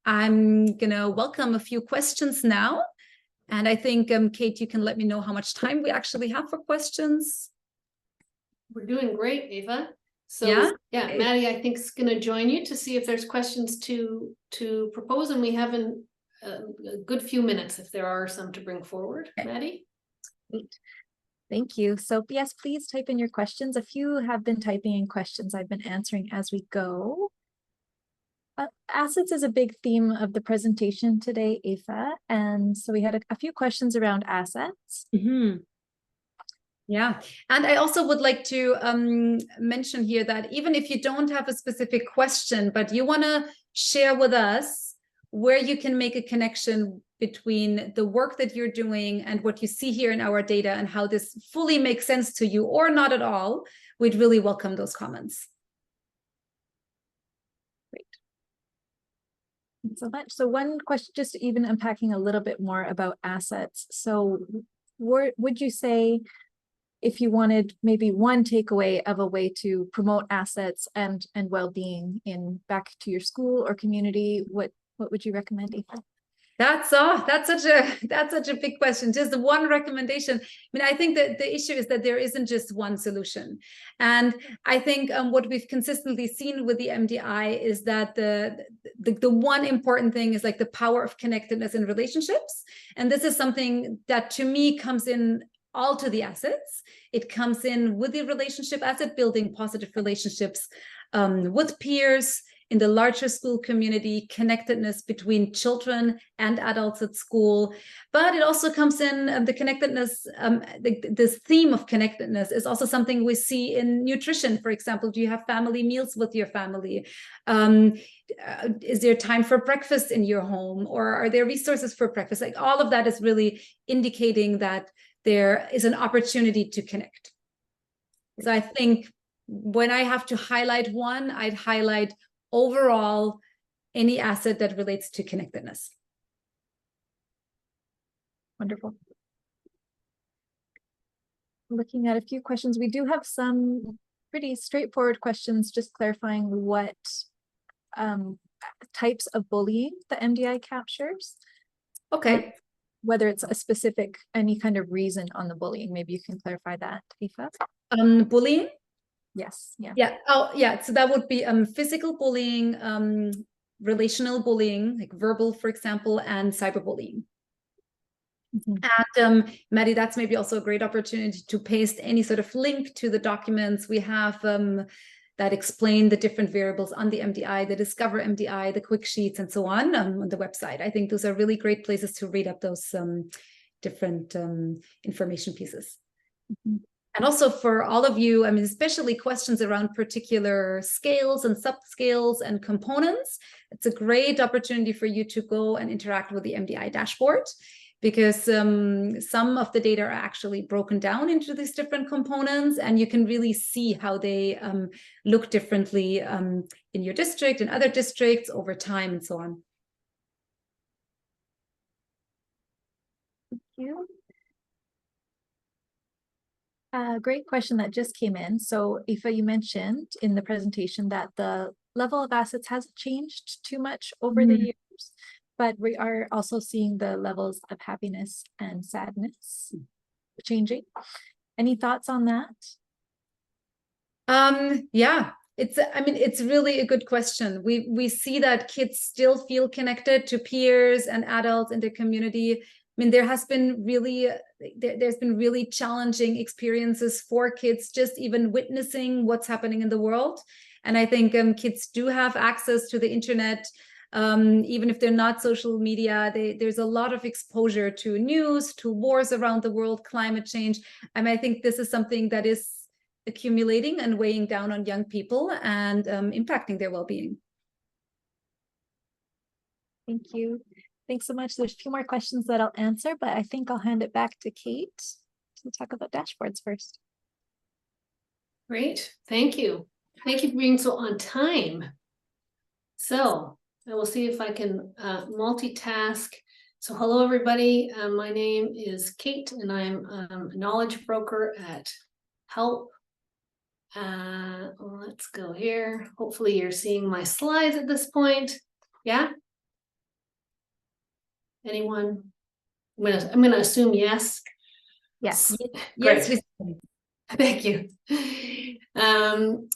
I'm going to welcome a few questions now. And I think, Kate, you can let me know how much time we actually have for questions. We're doing great, Eva. So yeah, Okay. Maddie, I think is going to join you to see if there's questions to propose, and we have a good few minutes if there are some to bring forward. Okay. Maddie? Great. Thank you. So yes, please type in your questions. A few have been typing in questions I've been answering as we go. Assets is a big theme of the presentation today, Eva. And so we had a few questions around assets. Mm-hmm. Yeah, and I also would like to mention here that even if you don't have a specific question, but you want to share with us where you can make a connection between the work that you're doing and what you see here in our data and how this fully makes sense to you or not at all, we'd really welcome those comments. So one question, just even unpacking a little bit more about assets. So would you say, if you wanted maybe one takeaway of a way to promote assets and well-being in back to your school or community, what would you recommend, Eva? That's such a big question. Just one recommendation. I mean, I think that the issue is that there isn't just one solution. And I think what we've consistently seen with the MDI is that the one important thing is like the power of connectedness in relationships. And this is something that to me comes in all to the assets. It comes in with the relationship asset, building positive relationships with peers, in the larger school community, connectedness between children and adults at school. But it also comes in the connectedness, this theme of connectedness is also something we see in nutrition. For example, do you have family meals with your family? Is there time for breakfast in your home? Or are there resources for breakfast? Like all of that is really indicating that there is an opportunity to connect. So I think when I have to highlight one, I'd highlight overall any asset that relates to connectedness. Wonderful. Looking at a few questions, we do have some pretty straightforward questions, just clarifying what types of bullying the MDI captures. Okay. Whether it's a specific, any kind of reason on the bullying, maybe you can clarify that, Eva. Bullying? Yes. Yeah. Yeah. Oh, yeah. So that would be physical bullying, relational bullying, like verbal, for example, and cyberbullying. Mm-hmm. And Maddie, that's maybe also a great opportunity to paste any sort of link to the documents we have that explain the different variables on the MDI, the Discover MDI, the quick sheets, and so on the website. I think those are really great places to read up those different information pieces. Mm-hmm. And also for all of you, I mean, especially questions around particular scales and subscales and components, it's a great opportunity for you to go and interact with the MDI dashboard, because some of the data are actually broken down into these different components, and you can really see how they look differently in your district and other districts over time and so on. Thank you. Great question that just came in. So Aoife, you mentioned in the presentation that the level of assets hasn't changed too much over the years, but we are also seeing the levels of happiness and sadness changing. Any thoughts on that? Yeah, it's really a good question. We see that kids still feel connected to peers and adults in the community. I mean, there's been really challenging experiences for kids just even witnessing what's happening in the world. And I think kids do have access to the internet, even if they're not social media. There's a lot of exposure to news, to wars around the world, climate change. I think this is something that is accumulating and weighing down on young people and impacting their well-being. Thank you. Thanks so much. There's a few more questions that I'll answer, but I think I'll hand it back to Kate to talk about dashboards first. Great, thank you. Thank you for being so on time. So I will see if I can multitask. So hello, everybody. My name is Kate, and I'm a knowledge broker at Help. Let's go here. Hopefully you're seeing my slides at this point. Yeah? Anyone? I'm gonna assume yes. Yes. Great. Yes. Thank you.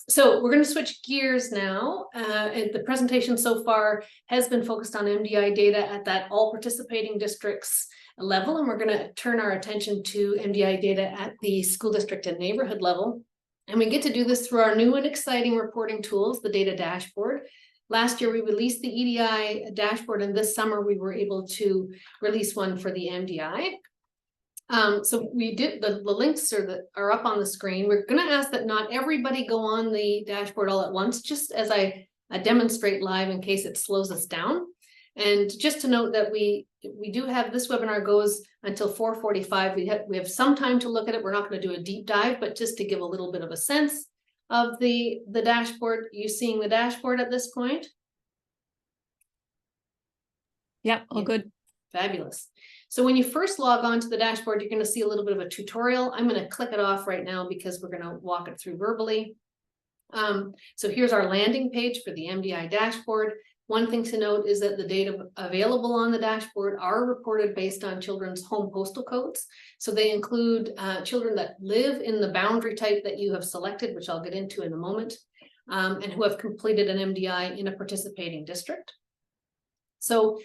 So we're going to switch gears now. The presentation so far has been focused on MDI data at that all participating districts level, and we're going to turn our attention to MDI data at the school district and neighborhood level. And we get to do this through our new and exciting reporting tools, the data dashboard. Last year, we released the EDI dashboard, and this summer we were able to release one for the MDI. So we did the links are up on the screen. We're going to ask that not everybody go on the dashboard all at once, just as I demonstrate live in case it slows us down. And just to note that we do have this webinar goes until 4:45. We have some time to look at it. We're not going to do a deep dive, but just to give a little bit of a sense of the dashboard. You seeing the dashboard at this point? Yeah, all good. Fabulous. So when you first log on to the dashboard, you're going to see a little bit of a tutorial. I'm going to click it off right now because we're going to walk it through verbally. So here's our landing page for the MDI dashboard. One thing to note is that the data available on the dashboard are reported based on children's home postal codes. So they include children that live in the boundary type that you have selected, which I'll get into in a moment, and who have completed an MDI in a participating district. So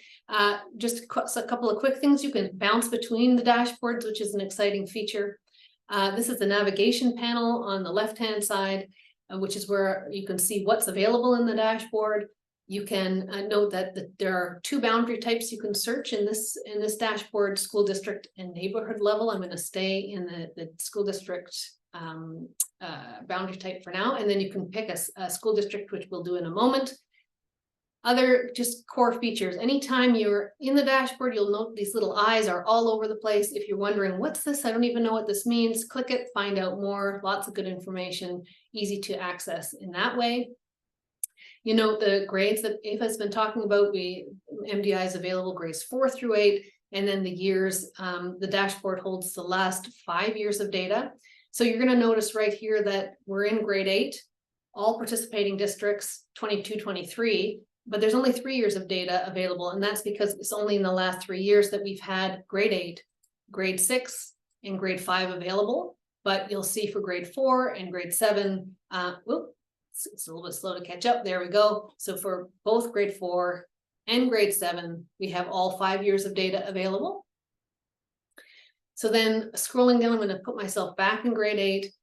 just a couple of quick things. You can bounce between the dashboards, which is an exciting feature. This is the navigation panel on the left-hand side, which is where you can see what's available in the dashboard. You can note that there are two boundary types you can search in this dashboard: school district and neighborhood level. I'm going to stay in the school district boundary type for now, and then you can pick a school district, which we'll do in a moment. Other just core features. Anytime you're in the dashboard, you'll note these little eyes are all over the place. If you're wondering, what's this? I don't even know what this means. Click it, find out more. Lots of good information, easy to access in that way. You note the grades that Aoife has been talking about. MDI is available grades 4 through 8, and then the years. The dashboard holds the last 5 years of data. So you're going to notice right here that we're in grade 8, all participating districts, 22-23. But there's only 3 years of data available, and that's because it's only in the last 3 years that we've had grade 8, grade 6, and grade 5 available. But you'll see for grade 4 and grade 7, it's a little bit slow to catch up. There we go. So for both grade 4 and grade 7, we have all 5 years of data available. So then scrolling down, I'm going to put myself back in grade 8.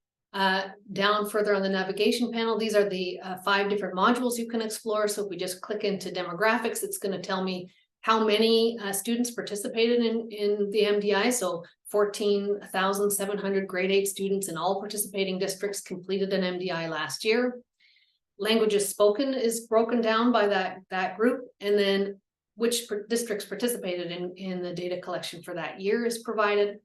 Down further on the navigation panel, these are the 5 different modules you can explore. So if we just click into demographics, it's going to tell me how many students participated in the MDI. So 14,700 grade 8 students in all participating districts completed an MDI last year. Languages spoken is broken down by that group, and then which districts participated in the data collection for that year is provided.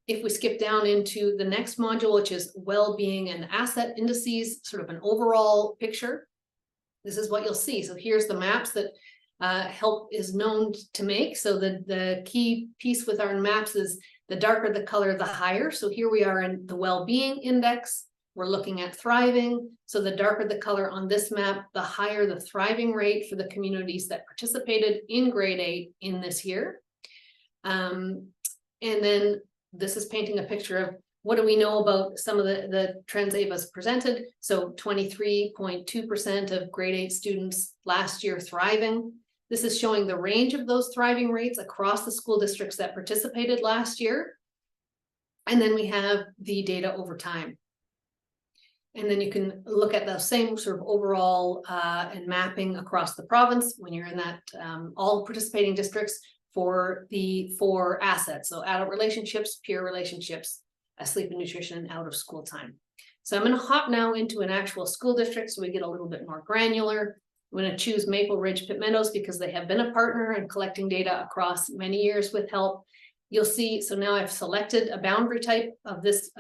If we skip down into the next module, which is well-being and asset indices, sort of an overall picture, this is what you'll see. So here's the maps that Help is known to make. So the key piece with our maps is The darker the color, the higher. So here we are in the well-being index. We're looking at thriving. So the darker the color on this map, the higher the thriving rate for the communities that participated in grade 8 in this year. And then this is painting a picture of what do we know about some of the trends Ava's presented. So 23.2% of grade 8 students last year thriving. This is showing the range of those thriving rates across the school districts that participated last year. And then we have the data over time. And then you can look at the same sort of overall and mapping across the province when you're in that all participating districts for the 4 assets. So adult relationships, peer relationships, sleep and nutrition, and out of school time. So I'm going to hop now into an actual school district so we get a little bit more granular. I'm going to choose Maple Ridge Pitt Meadows because they have been a partner in collecting data across many years with help. You'll see, so now I've selected a boundary type of this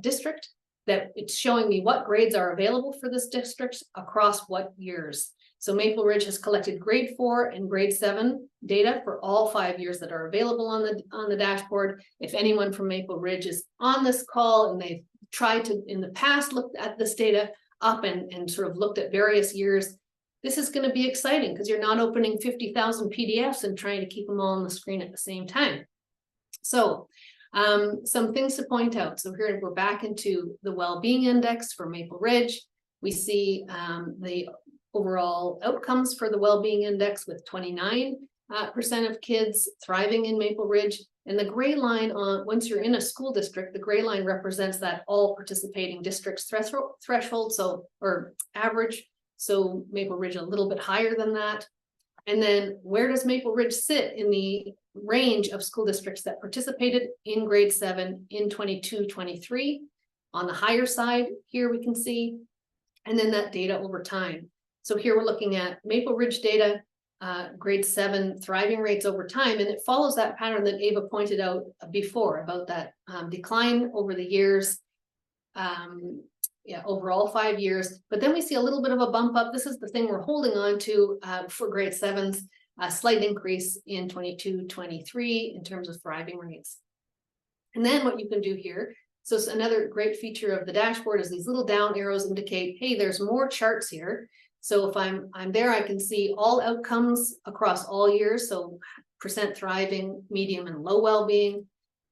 district that it's showing me what grades are available for this district across what years. So Maple Ridge has collected grade 4 and grade 7 data for all 5 years that are available on the dashboard. If anyone from Maple Ridge is on this call and they've tried to in the past look at this data up and sort of looked at various years, this is going to be exciting because you're not opening 50,000 PDFs and trying to keep them all on the screen at the same time. So some things to point out. So here we're back into the well-being index for Maple Ridge. We see the overall outcomes for the well-being index with 29% of kids thriving in Maple Ridge. And the gray line on once you're in a school district, the gray line represents that all participating districts threshold, so or average. So Maple Ridge a little bit higher than that. And then where does Maple Ridge sit in the range of school districts that participated in grade 7 in 22-23? On the higher side here we can see, and then that data over time. So here we're looking at Maple Ridge data, grade 7 thriving rates over time, and it follows that pattern that Ava pointed out before about that decline over the years. Over all 5 years, but then we see a little bit of a bump up. This is the thing we're holding on to for grade 7s, a slight increase in 22-23 in terms of thriving rates. And then what you can do here, so it's another great feature of the dashboard is these little down arrows indicate, hey, there's more charts here. So if I'm there, I can see all outcomes across all years, so percent thriving, medium, and low well-being.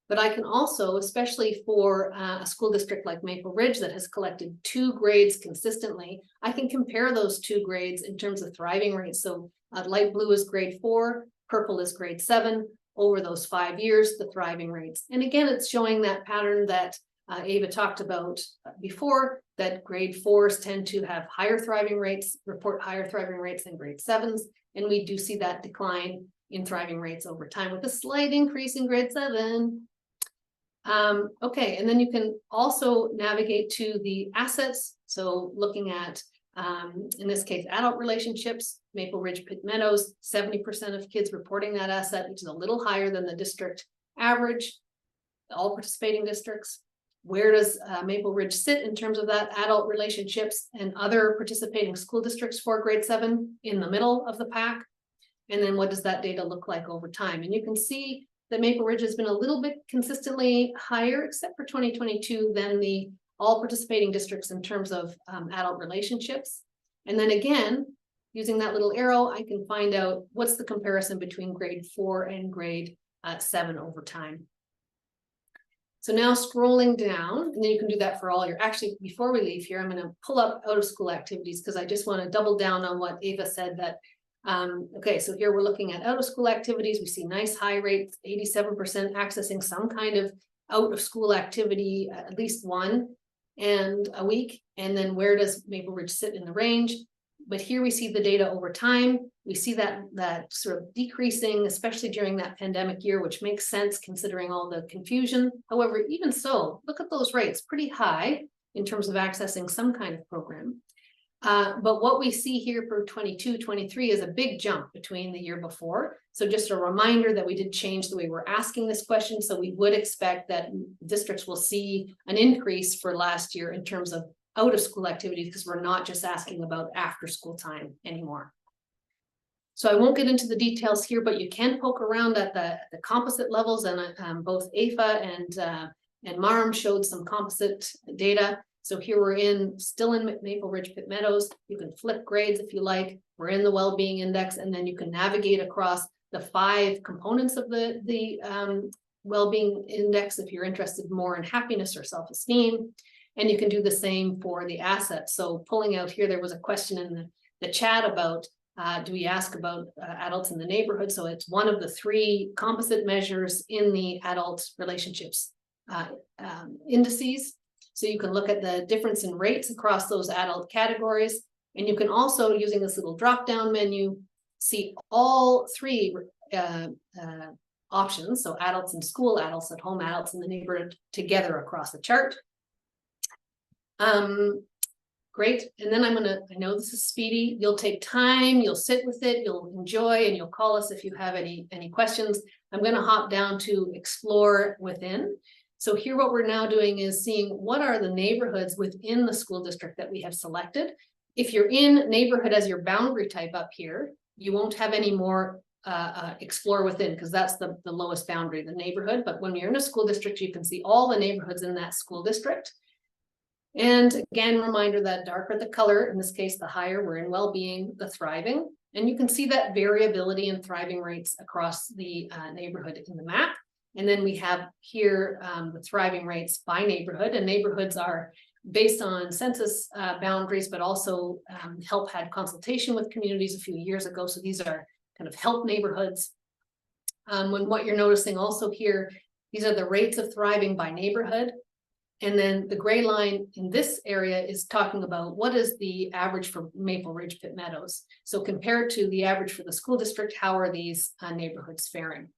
But I can also, especially for a school district like Maple Ridge that has collected 2 grades consistently, I can compare those 2 grades in terms of thriving rates. So light blue is grade 4, purple is grade 7. Over those 5 years, the thriving rates. And again, it's showing that pattern that Ava talked about before, that grade 4s tend to have higher thriving rates, report higher thriving rates than grade 7s. And we do see that decline in thriving rates over time with a slight increase in grade 7. Okay, and then you can also navigate to the assets. So looking at, in this case, adult relationships, Maple Ridge Pitt Meadows, 70% of kids reporting that asset, which is a little higher than the district average, all participating districts. Where does Maple Ridge sit in terms of that adult relationships and other participating school districts for grade 7 in the middle of the pack? And then what does that data look like over time? And you can see that Maple Ridge has been a little bit consistently higher, except for 2022, than the all participating districts in terms of adult relationships. And then again, using that little arrow, I can find out what's the comparison between grade 4 and grade 7 over time. So now scrolling down, and then you can do that for all your, actually, before we leave here, I'm going to pull up out of school activities because I just want to double down on what Ava said that okay, so here we're looking at out of school activities. We see nice high rates, 87% accessing some kind of out of school activity, at least one and a week. And then where does Maple Ridge sit in the range? But here we see the data over time. We see that sort of decreasing, especially during that pandemic year, which makes sense considering all the confusion. However, even so, look at those rates, pretty high in terms of accessing some kind of program. But what we see here for 22-23 is a big jump between the year before. So just a reminder that we did change the way we're asking this question. So we would expect that districts will see an increase for last year in terms of out of school activities because we're not just asking about after school time anymore. So I won't get into the details here, but you can poke around at the composite levels, and both AFA and Maram showed some composite data. So here we're still in Maple Ridge Pit Meadows. You can flip grades if you like. We're in the well-being index, and then you can navigate across the 5 components of the well-being index if you're interested more in happiness or self-esteem. And you can do the same for the assets. So pulling out here, there was a question in the chat about do we ask about adults in the neighborhood? So it's one of the 3 composite measures in the adult relationships indices. So you can look at the difference in rates across those adult categories. And you can also, using this little drop-down menu, see all 3 options. So adults in school, adults at home, adults in the neighborhood together across the chart. Great. And then I know this is speedy. You'll take time, you'll sit with it, you'll enjoy, and you'll call us if you have any questions. I'm going to hop down to explore within. So here what we're now doing is seeing what are the neighborhoods within the school district that we have selected. If you're in neighborhood as your boundary type up here, you won't have any more explore within, because that's the lowest boundary, the neighborhood. But when you're in a school district, you can see all the neighborhoods in that school district. And again, reminder that darker the color, in this case, the higher we're in well-being, the thriving. And you can see that variability in thriving rates across the neighborhood in the map. And then we have here the thriving rates by neighborhood, and neighborhoods are based on census boundaries, but also HELP had consultation with communities a few years ago. So these are kind of HELP neighborhoods. When what you're noticing also here, these are the rates of thriving by neighborhood. And then the gray line in this area is talking about what is the average for Maple Ridge Pit Meadows. So compared to the average for the school district, how are these neighborhoods faring?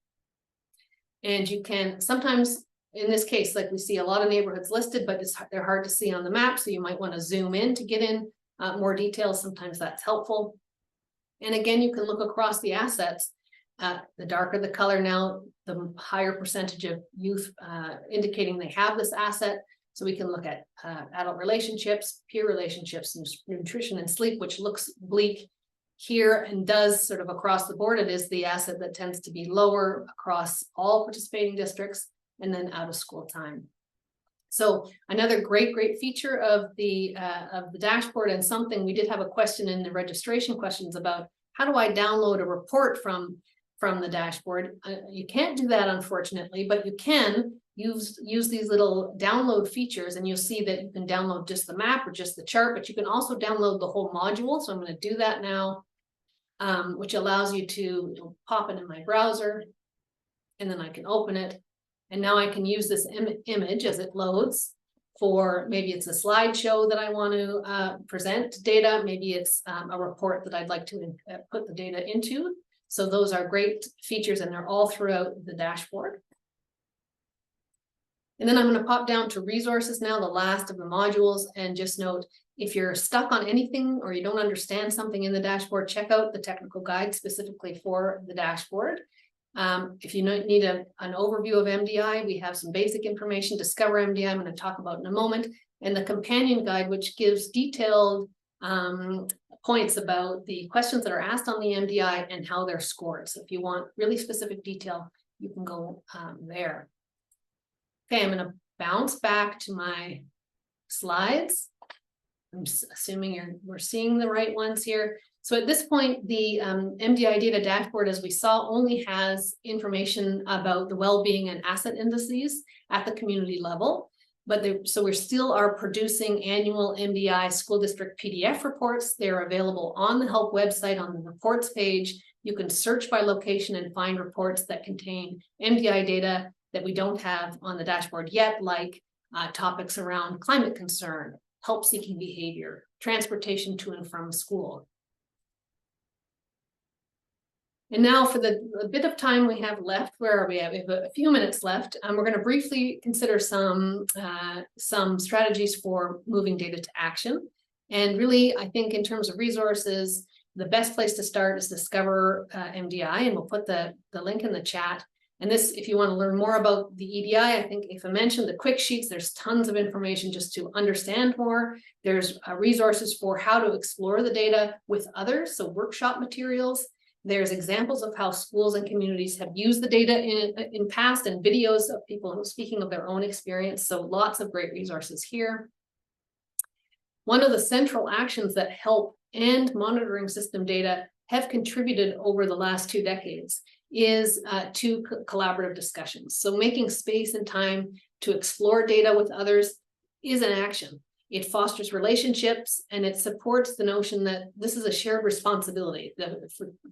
And you can sometimes, in this case, like we see a lot of neighborhoods listed, but they're hard to see on the map. So you might want to zoom in to get in more details. Sometimes that's helpful. And again, you can look across the assets. The darker the color now, the higher percentage of youth indicating they have this asset. So we can look at adult relationships, peer relationships, nutrition and sleep, which looks bleak here and does sort of across the board. It is the asset that tends to be lower across all participating districts, and then out of school time. So another great feature of the dashboard, and something we did have a question in the registration questions about how do I download a report from the dashboard. You can't do that, unfortunately, but you can use these little download features, and you'll see that you can download just the map or just the chart, but you can also download the whole module. So I'm going to do that now, which allows you to pop it in my browser, and then I can open it. And now I can use this image as it loads for, maybe it's a slideshow that I want to present data. Maybe it's a report that I'd like to put the data into. So those are great features, and they're all throughout the dashboard. And then I'm going to pop down to resources now, the last of the modules, and just note, if you're stuck on anything or you don't understand something in the dashboard, check out the technical guide specifically for the dashboard. If you need an overview of MDI, we have some basic information. Discover MDI, I'm going to talk about in a moment, and the companion guide, which gives detailed points about the questions that are asked on the MDI and how they're scored. So if you want really specific detail, you can go there. Okay, I'm going to bounce back to my slides. I'm assuming we're seeing the right ones here. So at this point, the MDI Data Dashboard, as we saw, only has information about the well-being and asset indices at the community level. But so we still are producing annual MDI school district PDF reports. They're available on the HELP website on the reports page. You can search by location and find reports that contain MDI data that we don't have on the dashboard yet, like topics around climate concern, help-seeking behavior, transportation to and from school. And now for the bit of time we have left, where are we at? We have a few minutes left. We're going to briefly consider some strategies for moving data to action. And really, I think in terms of resources, the best place to start is Discover MDI, and we'll put the link in the chat. And this, if you want to learn more about the EDI, I think Aoife mentioned the quick sheets. There's tons of information just to understand more. There's resources for how to explore the data with others, so workshop materials. There's examples of how schools and communities have used the data in past, and videos of people speaking of their own experience. So lots of great resources here. One of the central actions that help and monitoring system data have contributed over the last 2 decades is to collaborative discussions. So making space and time to explore data with others is an action. It fosters relationships, and it supports the notion that this is a shared responsibility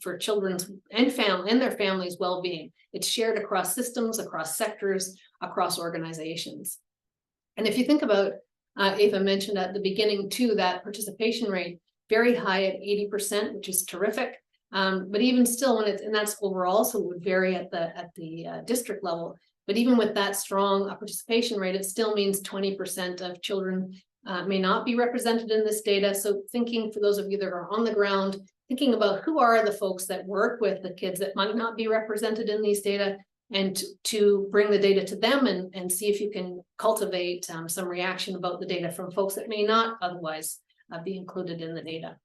for children's and their families' well-being. It's shared across systems, across sectors, across organizations. And if you think about, Ava mentioned at the beginning too, that participation rate, very high at 80%, which is terrific. But even still, and that's overall, so it would vary at the district level. But even with that strong participation rate, it still means 20% of children may not be represented in this data. So thinking, for those of you that are on the ground, thinking about who are the folks that work with the kids that might not be represented in these data, and to bring the data to them and see if you can cultivate some reaction about the data from folks that may not otherwise be included in the data.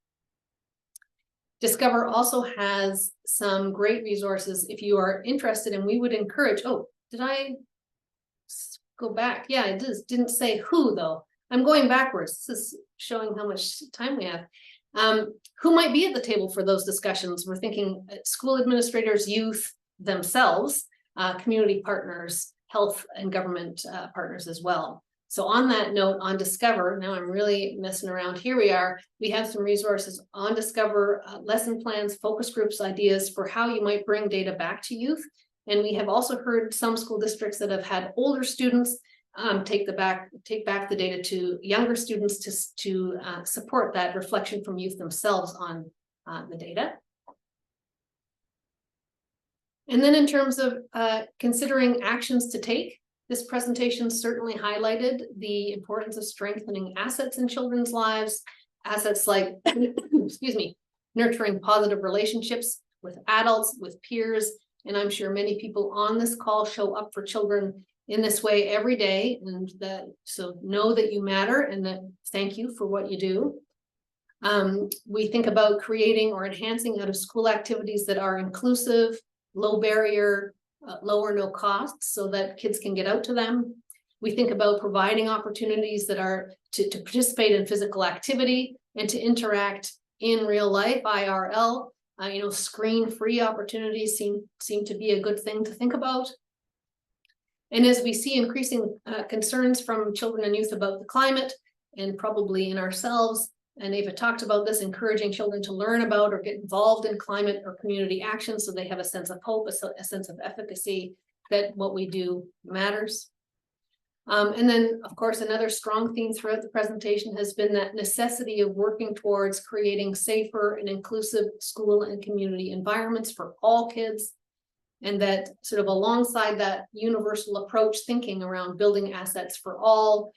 Discover also has some great resources if you are interested, and we would encourage, oh, did I go back? Yeah, it didn't say who though. I'm going backwards. This is showing how much time we have. Who might be at the table for those discussions? We're thinking school administrators, youth themselves, community partners, health and government partners as well. So on that note, on Discover, now I'm really messing around. Here we are. We have some resources on Discover, lesson plans, focus groups, ideas for how you might bring data back to youth. And we have also heard some school districts that have had older students take back the data to younger students to support that reflection from youth themselves on the data. And then in terms of considering actions to take, this presentation certainly highlighted the importance of strengthening assets in children's lives, assets like, excuse me, nurturing positive relationships with adults, with peers. And I'm sure many people on this call show up for children in this way every day. And so know that you matter, and that thank you for what you do. We think about creating or enhancing out of school activities that are inclusive, low barrier, low or no cost, so that kids can get out to them. We think about providing opportunities that are to participate in physical activity and to interact in real life, IRL. Screen-free opportunities seem to be a good thing to think about. And as we see increasing concerns from children and youth about the climate, and probably in ourselves, and Ava talked about this, encouraging children to learn about or get involved in climate or community action so they have a sense of hope, a sense of efficacy, that what we do matters. And then, of course, another strong theme throughout the presentation has been that necessity of working towards creating safer and inclusive school and community environments for all kids. And that sort of alongside that universal approach thinking around building assets for all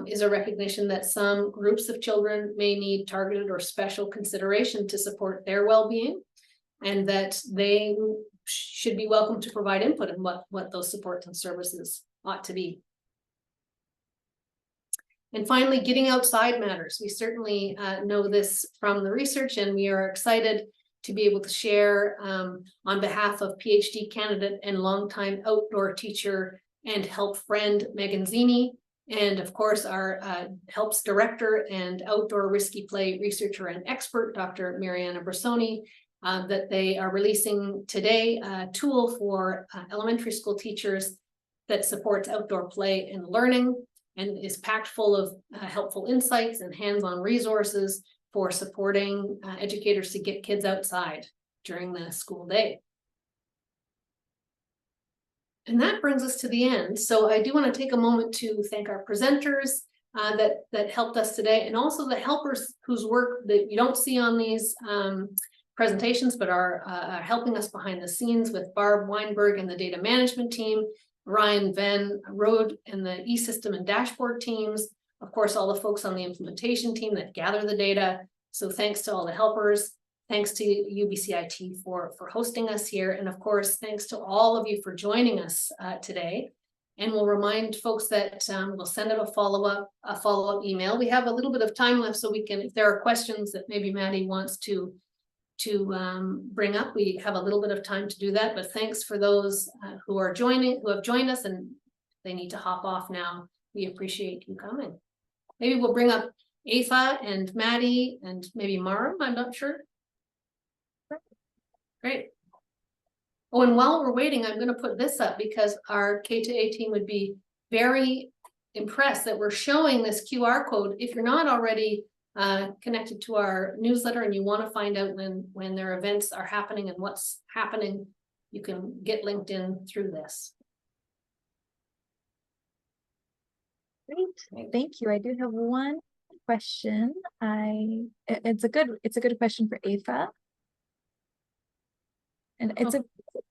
is a recognition that some groups of children may need targeted or special consideration to support their well-being, and that they should be welcome to provide input in what those supports and services ought to be. And finally, getting outside matters. We certainly know this from the research, and we are excited to be able to share on behalf of PhD candidate and longtime outdoor teacher and help friend Megan Zini, and of course our helps director and outdoor risky play researcher and expert, Dr. Mariana Bressoni, that they are releasing today a tool for elementary school teachers that supports outdoor play and learning, and is packed full of helpful insights and hands-on resources for supporting educators to get kids outside during the school day. And that brings us to the end. So I do want to take a moment to thank our presenters that helped us today, and also the helpers whose work that you don't see on these presentations, but are helping us behind the scenes, with Barb Weinberg and the data management team, Ryan Van Rode and the e-system and dashboard teams, of course, all the folks on the implementation team that gather the data. So thanks to all the helpers. Thanks to UBCIT for hosting us here. And of course, thanks to all of you for joining us today. And we'll remind folks that we'll send out a follow-up email. We have a little bit of time left, so we can, if there are questions that maybe Maddie wants to bring up. We have a little bit of time to do that, but thanks for those who have joined us, and they need to hop off now. We appreciate you coming. Maybe we'll bring up Aoife and Maddie and maybe Maram, I'm not sure. Great. Oh, and while we're waiting, I'm going to put this up because our K2A team would be very impressed that we're showing this QR code. If you're not already connected to our newsletter and you want to find out when their events are happening and what's happening, you can get linked in through this. Great, thank you. I do have one question. It's a good question for Aoife. And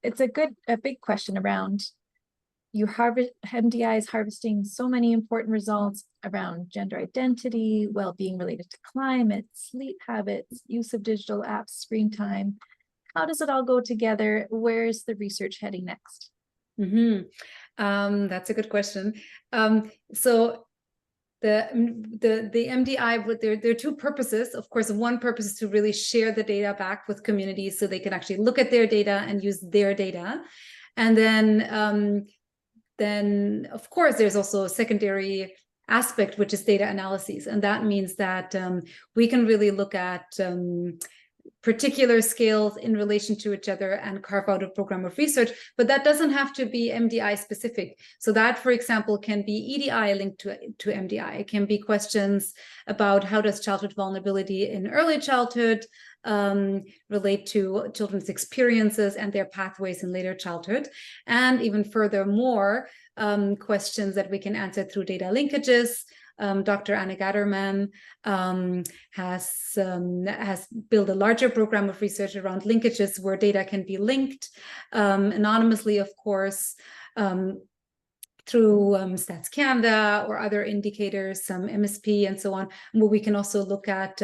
it's a big question around MDI is harvesting so many important results around gender identity, well-being related to climate, sleep habits, use of digital apps, screen time. How does it all go together? Where's the research heading next? That's a good question. So the MDI, there are two purposes. Of course, one purpose is to really share the data back with communities so they can actually look at their data and use their data. And then of course, there's also a secondary aspect, which is data analyses. And that means that we can really look at particular skills in relation to each other and carve out a program of research, but that doesn't have to be MDI specific. So that, for example, can be EDI linked to MDI. It can be questions about how does childhood vulnerability in early childhood relate to children's experiences and their pathways in later childhood, and even furthermore, questions that we can answer through data linkages. Dr. Anna Gatterman has built a larger program of research around linkages where data can be linked anonymously, of course, through Stats Canada or other indicators, some MSP and so on, where we can also look at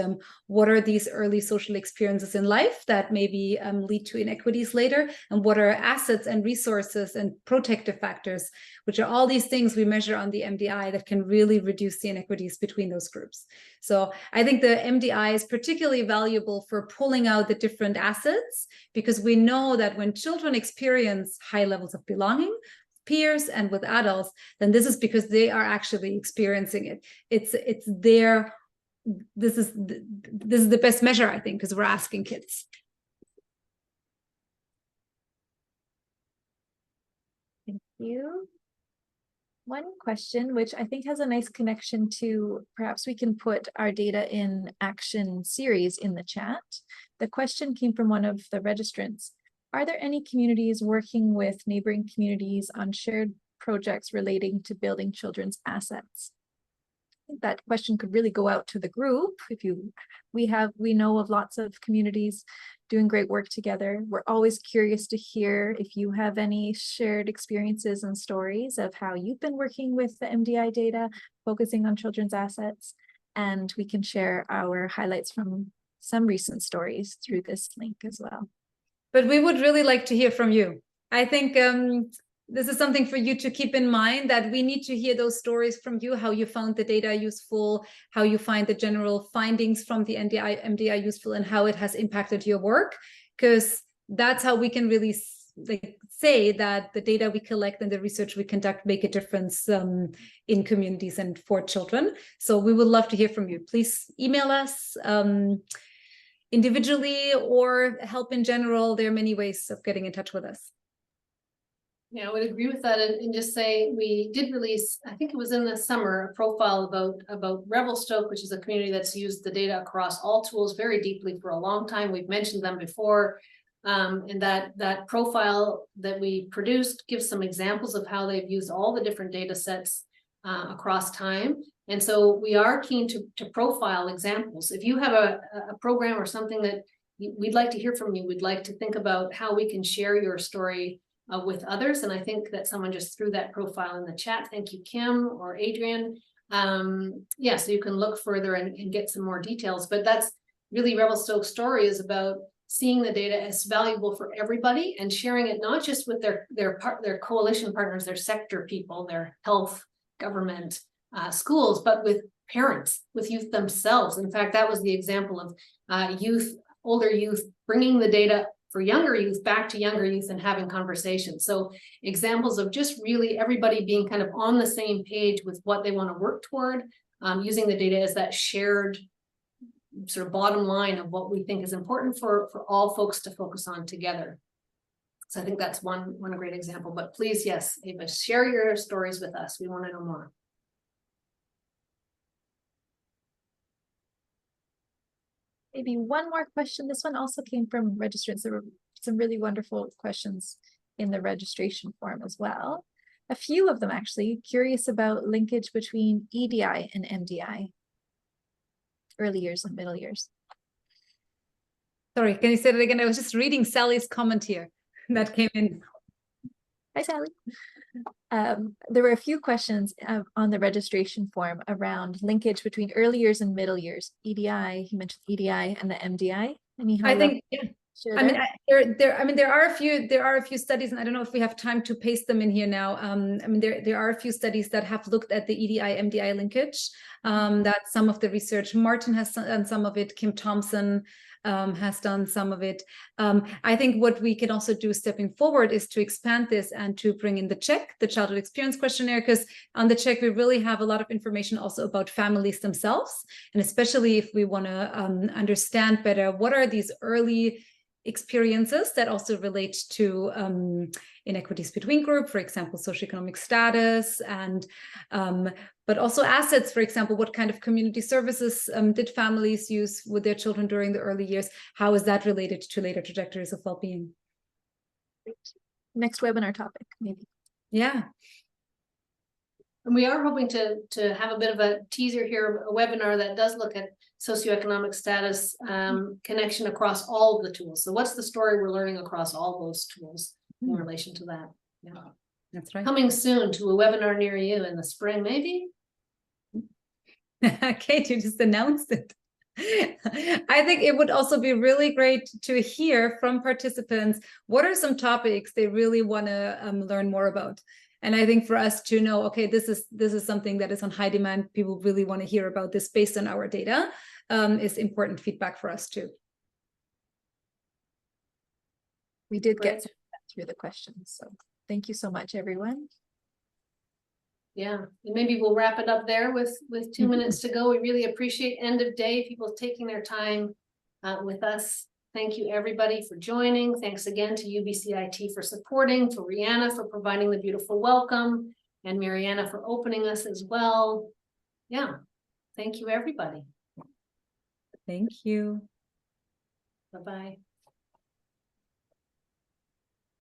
what are these early social experiences in life that maybe lead to inequities later, and what are assets and resources and protective factors, which are all these things we measure on the MDI that can really reduce the inequities between those groups. So I think the MDI is particularly valuable for pulling out the different assets, because we know that when children experience high levels of belonging, peers and with adults, then this is because they are actually experiencing it. It's their, this is the best measure, I think, because we're asking kids. Thank you. One question, which I think has a nice connection to, perhaps we can put our data in action series in the chat. The question came from one of the registrants. Are there any communities working with neighboring communities on shared projects relating to building children's assets? I think that question could really go out to the group. We know of lots of communities doing great work together. We're always curious to hear if you have any shared experiences and stories of how you've been working with the MDI data, focusing on children's assets, and we can share our highlights from some recent stories through this link as well. But we would really like to hear from you. I think this is something for you to keep in mind, that we need to hear those stories from you, how you found the data useful, how you find the general findings from the MDI useful, and how it has impacted your work, because that's how we can really say that the data we collect and the research we conduct make a difference in communities and for children. So we would love to hear from you. Please email us individually or help in general. There are many ways of getting in touch with us. Yeah, I would agree with that, and just say we did release, I think it was in the summer, a profile about Revelstoke, which is a community that's used the data across all tools very deeply for a long time. We've mentioned them before, and that profile that we produced gives some examples of how they've used all the different data sets across time. And so we are keen to profile examples. If you have a program or something that we'd like to hear from you, we'd like to think about how we can share your story with others. And I think that someone just threw that profile in the chat. Thank you, Kim or Adrian. Yeah, so you can look further and get some more details. But that's really Revelstoke's story, is about seeing the data as valuable for everybody and sharing it not just with their coalition partners, their sector people, their health, government, schools, but with parents, with youth themselves. In fact, that was the example of older youth bringing the data for younger youth back to younger youth and having conversations. So examples of just really everybody being kind of on the same page with what they want to work toward, using the data as that shared sort of bottom line of what we think is important for all folks to focus on together. So I think that's one great example, but please, yes, Ava, share your stories with us. We want to know more. Maybe one more question. This one also came from registrants. There were some really wonderful questions in the registration form as well. A few of them actually curious about linkage between EDI and MDI, early years and middle years. Sorry, can you say that again? I was just reading Sally's comment here that came in. Hi, Sally. There were a few questions on the registration form around linkage between early years and middle years. EDI, he mentioned EDI and the MDI. I think, yeah. I mean, there are a few studies, and I don't know if we have time to paste them in here now. I mean, there are a few studies that have looked at the EDI MDI linkage. That some of the research, Martin has done some of it, Kim Thompson has done some of it. I think what we can also do stepping forward is to expand this and to bring in the check, the childhood experience questionnaire, because on the check we really have a lot of information also about families themselves, and especially if we want to understand better what are these early experiences that also relate to inequities between group, for example, socioeconomic status, and but also assets, for example, what kind of community services did families use with their children during the early years? How is that related to later trajectories of well-being? Next webinar topic, maybe. Yeah. And we are hoping to have a bit of a teaser here, a webinar that does look at socioeconomic status connection across all of the tools. So what's the story we're learning across all those tools in relation to that? Yeah, That's right. Coming soon to a webinar near you in the spring, maybe. Kate, you just announced it. I think it would also be really great to hear from participants what are some topics they really want to learn more about. And I think for us to know, okay, this is something that is on high demand. People really want to hear about this based on our data, is important feedback for us too. We did get through the questions, so thank you so much, everyone. Yeah, and maybe we'll wrap it up there with 2 minutes to go. We really appreciate end of day people taking their time with us. Thank you everybody for joining. Thanks again to UBCIT for supporting, for Rihanna for providing the beautiful welcome, and Mariana for opening us as well. Yeah, thank you everybody. Thank you. Bye-bye.